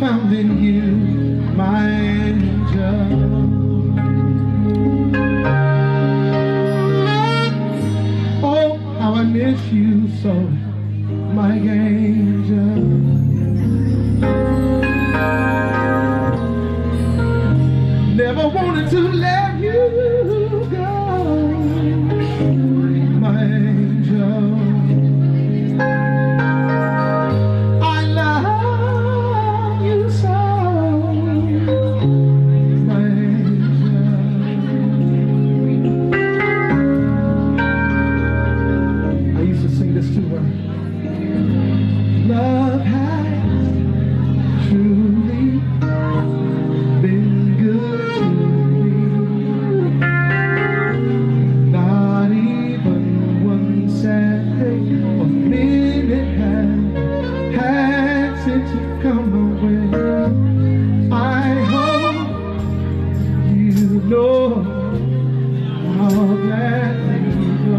Found in you, my angel. Oh, how I miss you so, my angel. Never wanted to let you go, my angel. I love you so, my angel. I used to sing this to her. Love has truly been good to me. Not even one sad day or minute has had since you come away. I hope you know how gladly you go.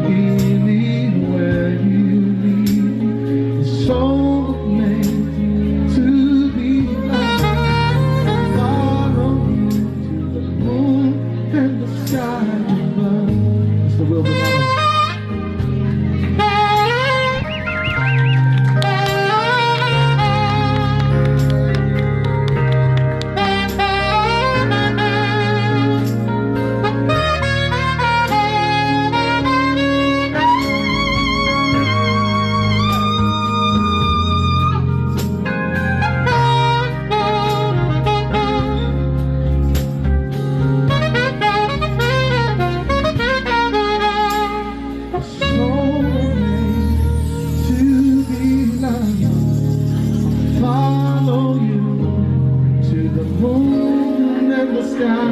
Anywhere you lead is so amazing to be loved. Follow you to the moon and the sky above. It's the will of follow you to the moon and the sky.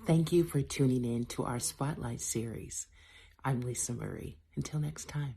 Thank you for tuning in to our Spotlight series. I'm Lisa Marie. Until next time.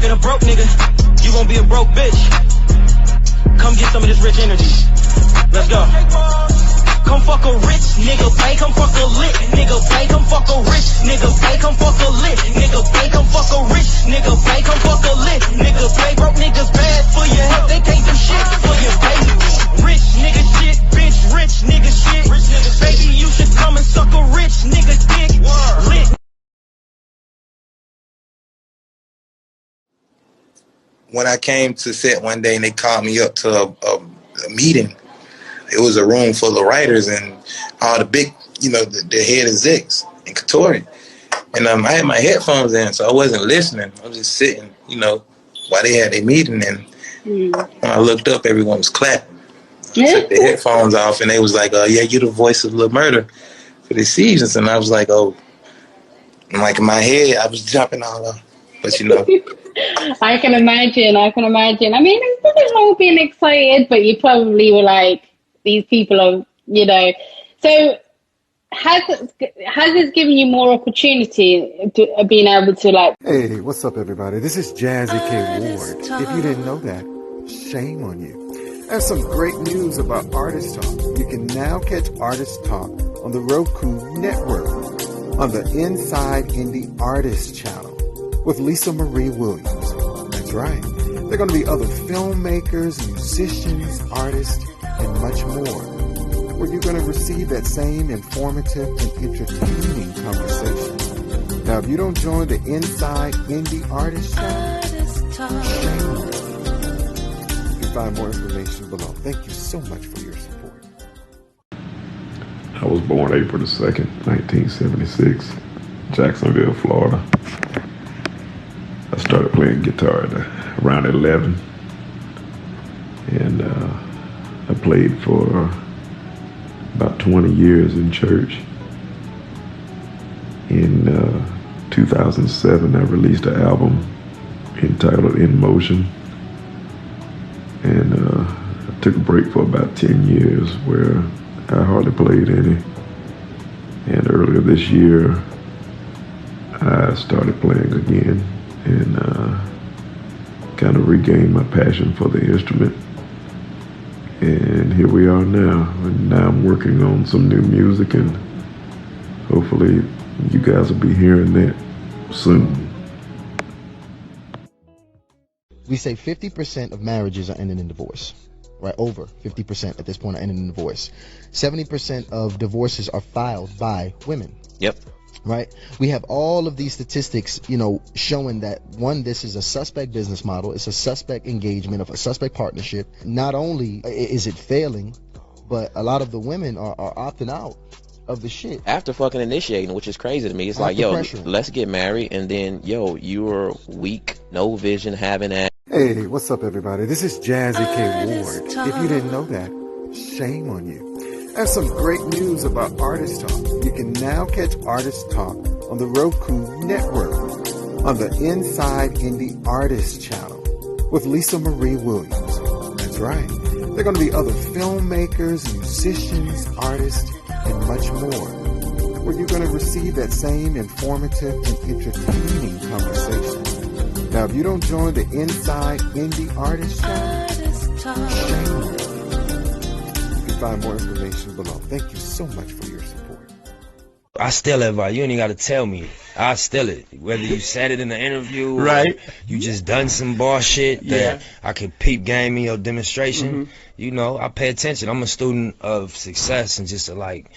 fucking a broke nigga, you gon' be a broke bitch. Come get some of this rich energy. Let's go. Come fuck a rich nigga, pay, come fuck a lit nigga, pay, come fuck a rich nigga, pay, come fuck a lit nigga, pay, come fuck a rich nigga, pay, come fuck a lit nigga, pay. Broke niggas bad for your health, they can't do shit for your pay. Rich nigga shit, bitch, rich nigga shit. Baby, you should come and suck a rich nigga dick. Lit. When I came to set one day and they called me up to a meeting, it was a room full of writers and all the big, the head execs in Katori. And I had my headphones in, so I wasn't listening. I was just sitting, while they had their meeting. And when I looked up, everyone was clapping. I took the headphones off, and they was like, yeah, you the voice of Lil Murder for this season. And I was like, oh. And like in my head, I was jumping all up. But, I can imagine. I mean, there's nothing wrong with being excited, but you probably were like, these people are, So has this given you more opportunity to being able to like... Hey, what's up, everybody? This is Jazzy K. Ward. If you didn't know that, shame on you. There's some great news about Artist Talk. You can now catch Artist Talk on the Roku Network on the Inside Indie Artist channel with Lisa Marie Williams. That's right. There are going to be other filmmakers, musicians, artists, and much more, where you're going to receive that same informative and entertaining conversation. Now, if you don't join the Inside Indie Artist channel, shame on you. You can find more information below. Thank you so much for your support. I was born April the 2nd, 1976, Jacksonville, Florida. I started playing guitar at around 11, and I played for about 20 years in church. In 2007, I released an album entitled In Motion, and I took a break for about 10 years where I hardly played any. And earlier this year, I started playing again and kind of regained my passion for the instrument. And here we are now. And now I'm working on some new music, and hopefully you guys will be hearing that soon. We say 50% of marriages are ending in divorce. Right, over 50% at this point are ending in divorce. 70% of divorces are filed by women. Yep. Right? We have all of these statistics, showing that, one, this is a suspect business model. It's a suspect engagement of a suspect partnership. Not only is it failing, but a lot of the women are opting out of the shit. After fucking initiating, which is crazy to me. It's After like, yo, pressure. let's get married, and then, yo, you're weak, no vision, having that. Hey, what's up, everybody? This is Jazzy K. Ward. If you didn't know that, shame on you. There's some great news about Artist Talk. You can now catch Artist Talk on the Roku Network on the Inside Indie Artist channel with Lisa Marie Williams. That's right. There are going to be other filmmakers, musicians, artists, and much more, where you're going to receive that same informative and entertaining conversation. Now, if you don't join the Inside Indie Artist channel, shame on you. You can find more information below. Thank you so much for your support. I steal it, but you ain't got to tell me. I steal it. Whether you said it in the interview, right? Or you just done some bullshit that I can peep game in your demonstration. I pay attention. I'm a student of success and just like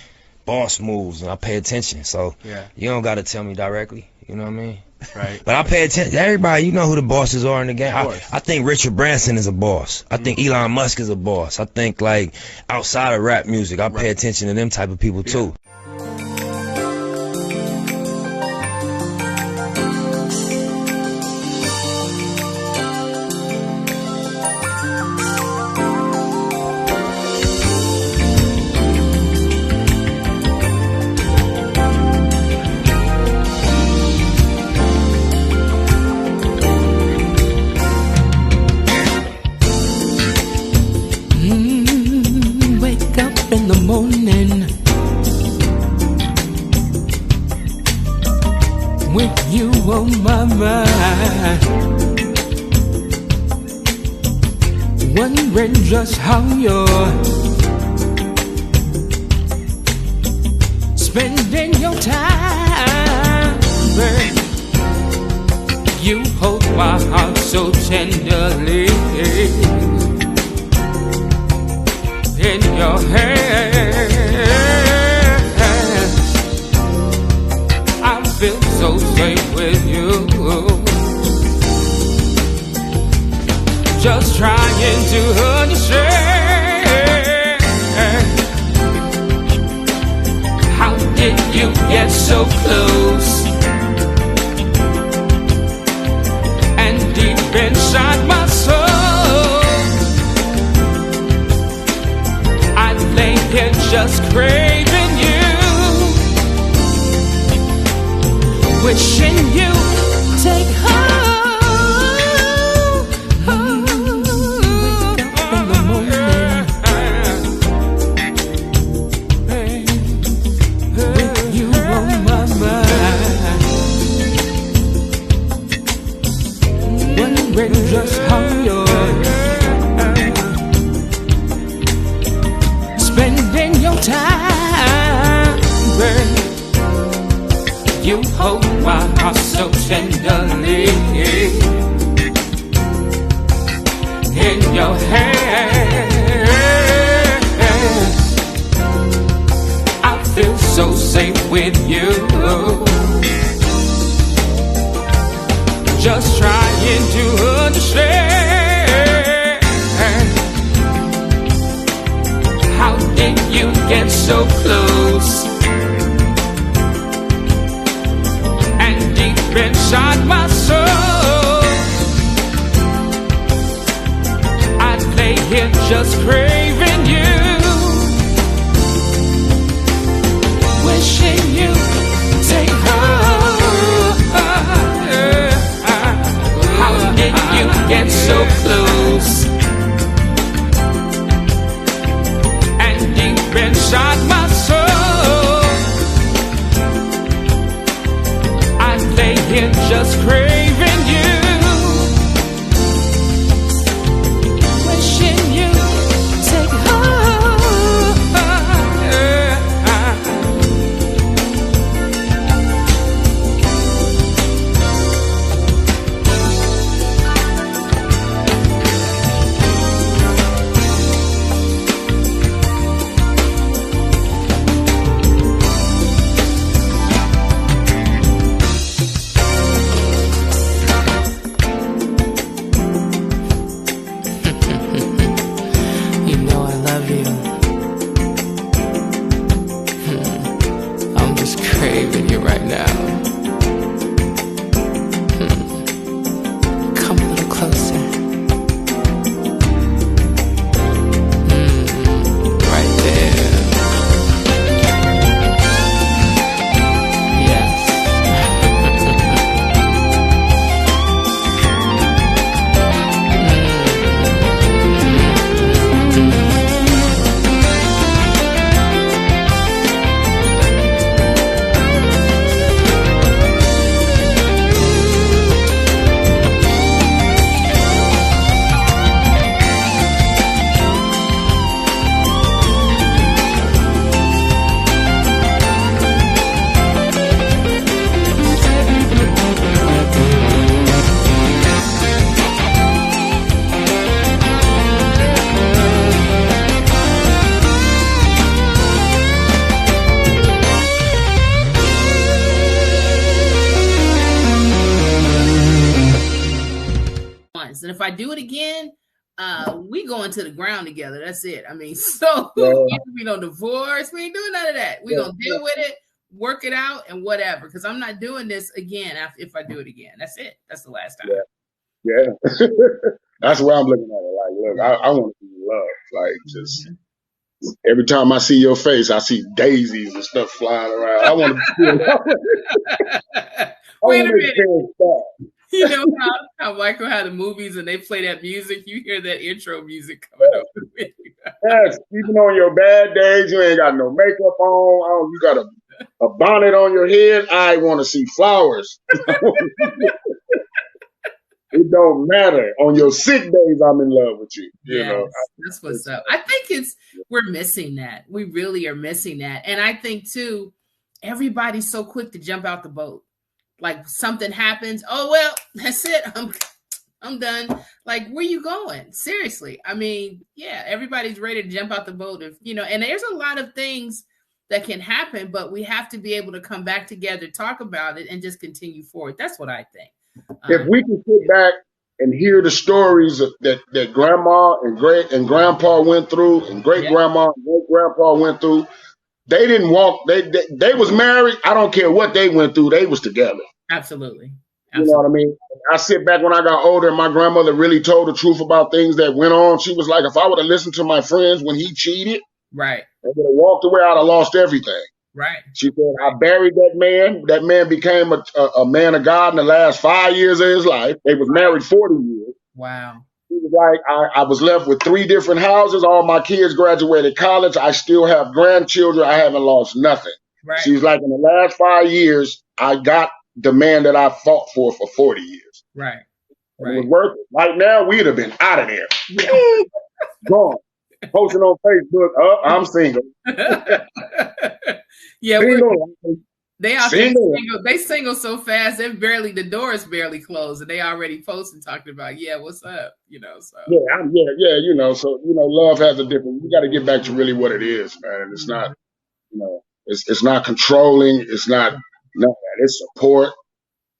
boss moves, and I pay attention. So you don't got to tell me directly. You know what I mean? Right. But I pay attention. Everybody, you know who the bosses are in the game. I think Richard Branson is a boss. I think Elon Musk is a boss. I think like outside of rap music, I pay attention to them type of people too. Wake up in the morning with you on my mind. Wondering just how you're spending your time, babe. You hold my heart so tenderly in your hands. I feel so safe with you. Just trying to understand, how did you get so close? And deep inside my soul, I lay here just craving you, wishing you take home. Just how you're spending your time, babe. You hold my heart so tenderly in your hands. I feel so safe with you. Just trying to understand, how did you get so close? And deep inside my soul, I lay here just craving you, wishing you take home. You get so close, and deep inside my soul, I lay here just craving you, wishing you take And if I do it again, we going to the ground together. That's it. I mean, so we don't divorce. We ain't doing none of that. We gonna deal with it, work it out, and whatever. Because I'm not doing this again if I do it again. That's it. That's the last time. Yeah. That's where I'm looking at it. Like, look, I want to be loved. Like, just every time I see your face, I see daisies and stuff flying around. I want to Wait a minute. You know how Michael had the movies and they play that music? You hear that intro music coming up. Yes, even on your bad days, you ain't got no makeup on. You got a bonnet on your head. I want to see flowers. It it don't matter. On your sick days, I'm in love with you. You Yes, know. that's what's up. I think we're missing that. We really are missing that. And I think too, everybody's so quick to jump out the boat. Like something happens, oh well, that's it. I'm done. Like, where you going? Seriously. I mean, yeah, everybody's ready to jump out the boat if and there's a lot of things that can happen, but we have to be able to come back together, talk about it, and just continue forward. That's what I think. If we can sit back and hear the stories that grandma and great and grandpa went through, and great grandma and great grandpa went through, they didn't walk. They was married. I don't care what they went through. They was together. Absolutely. You know what I mean? I sit back when I got older and my grandmother really told the truth about things that went on. She was like, if I would have listened to my friends when he cheated, right, I would have walked away, I'd have lost everything. Right. She said, I buried that man. That man became a man of God in the last 5 years of his life. They was married 40 years. Wow. He was like, I was left with 3 different houses. All my kids graduated college. I still have grandchildren. I haven't lost nothing. Right. She's like, in the last 5 years, I got the man that I fought for 40 years. Right. And it was worth it. Right now, we'd have been out of there. Yeah. Gone. Posting on Facebook, I'm single. Yeah, single. They out there single. They single so fast, the door is barely closed, and they already posting talking about, what's up, So so love has a different. We got to get back to really what it is, man. It's not, it's not controlling. It's not that. It's support.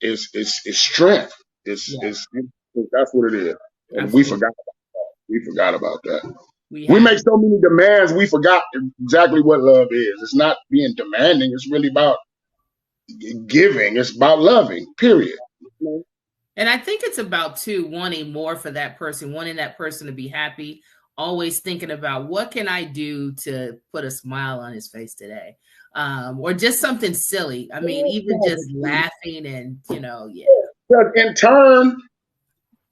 It's strength. It's that's what it is. And Absolutely. we forgot about that. We forgot about that. We make so many demands. We forgot exactly what love is. It's not being demanding. It's really about giving. It's about loving, period. And I think it's about too wanting more for that person, wanting that person to be happy, always thinking about what can I do to put a smile on his face today, or just something silly. I mean, even just laughing and Because in turn,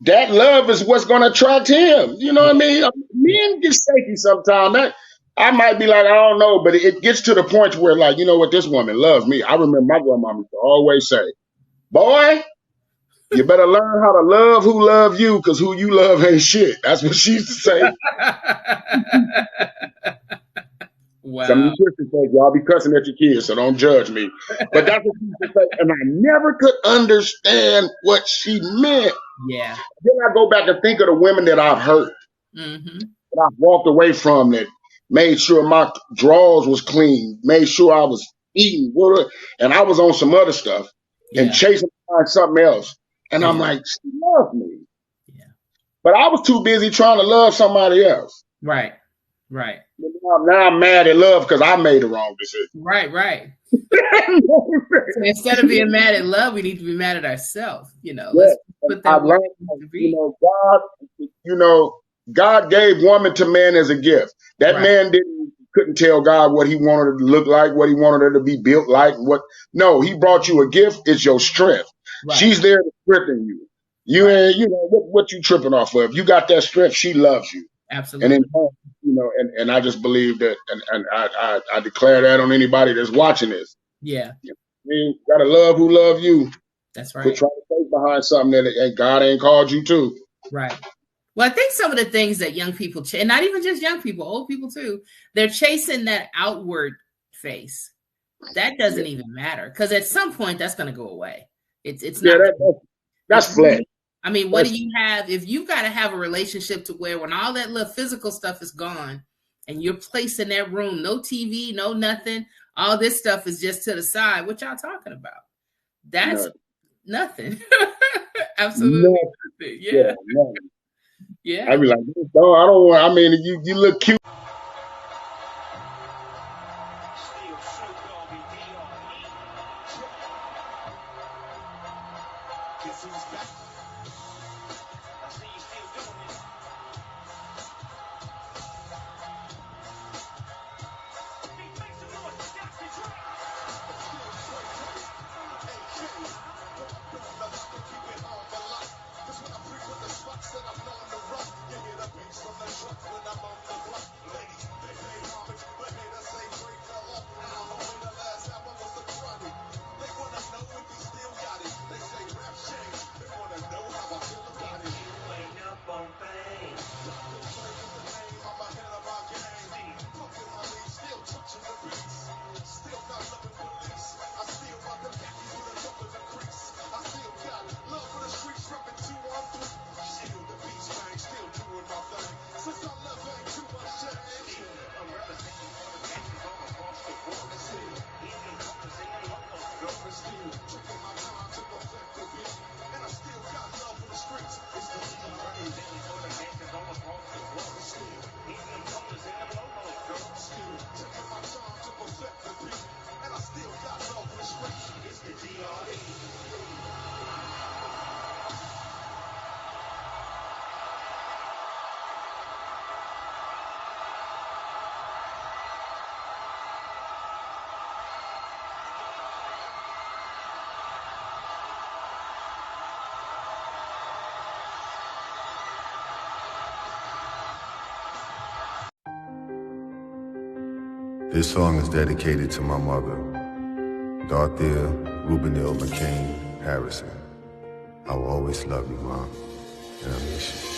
that love is what's going to attract him. You know what I mean? Men get shaky sometimes. I might be like, I don't know, but it gets to the point where, like, you know what, this woman loves me. I remember my grandma used to always say, boy, you better learn how to love who love you, because who you love ain't shit. That's what she used to say. Wow. Some of you sisters say, y'all be cussing at your kids, so don't judge me. But that's what she used to say. And I never could understand what she meant. Yeah. Then I go back and think of the women that I've hurt. Mm-hmm. That I walked away from, that made sure my drawers was clean, made sure I was eating, and I was on some other stuff and chasing behind something else. And I'm like, she loved me. Yeah. But I was too busy trying to love somebody else. Right. Right. Now I'm mad at love because I made the wrong decision. Right. So instead of being mad at love, we need to be mad at ourselves. Let's put that God gave woman to man as a gift. That man couldn't tell God what he wanted her to look like, what he wanted her to be built like. No, he brought you a gift. It's your strength. Right. She's there to strengthen you. You ain't, what you tripping off of? You got that strength. She loves you. Absolutely. And and I just believe that, and I declare that on anybody that's watching this. Yeah. You gotta love who love you. That's right. Quit trying to stay behind something that God ain't called you to. Right. Well, I think some of the things that young people, and not even just young people, old people too, they're chasing that outward face. That doesn't even matter, because at some point that's going to go away. It's not. That's flesh. I mean, what do you have if you've got to have a relationship to where when all that little physical stuff is gone and you're placed in that room, no TV, no nothing, all this stuff is just to the side. What y'all talking about? That's nothing. Absolutely nothing. Yeah. Yeah. I'd be like, no, I don't want. I mean, you look cute. This song is dedicated to my mother, Dorothea Rubinil McCain Harrison. I will always love you, Mom, and I miss you.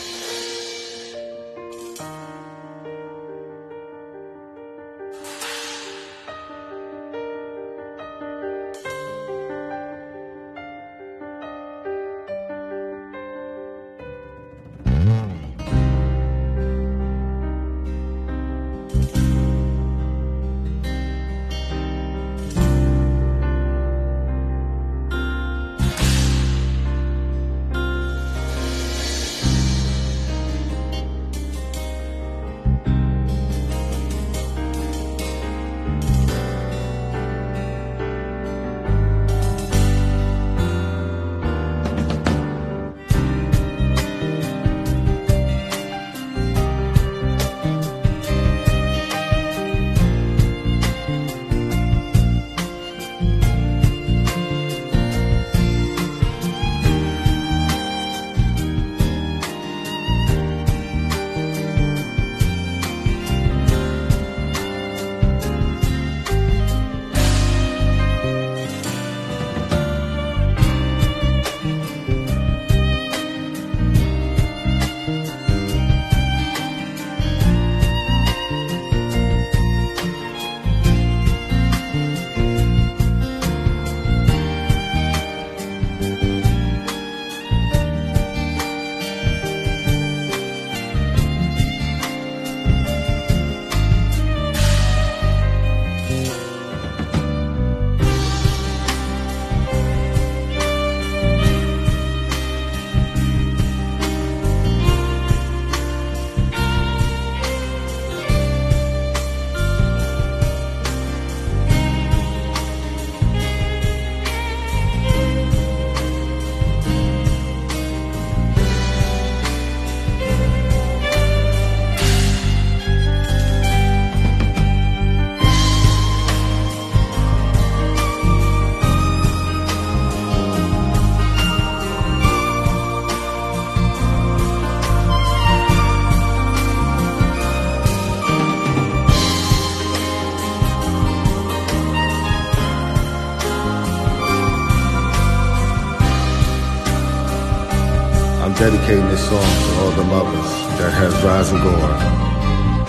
Dedicating this song to all the mothers that has rise and gone.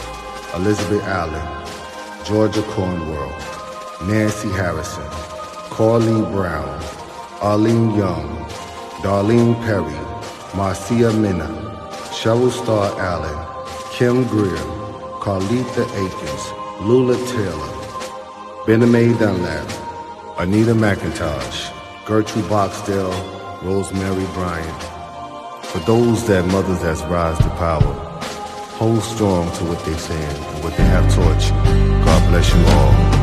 Elizabeth Allen, Georgia Cornwell, Nancy Harrison, Carleen Brown, Arlene Young, Darlene Perry, Marcia Minna, Cheryl Starr Allen, Kim Greer, Carlitha Akins, Lula Taylor, Bename Dunlap, Anita McIntosh, Gertrude Boxdale, Rosemary Bryant. For those that mothers that's rise to power, hold strong to what they saying and what they have taught you. God bless you all.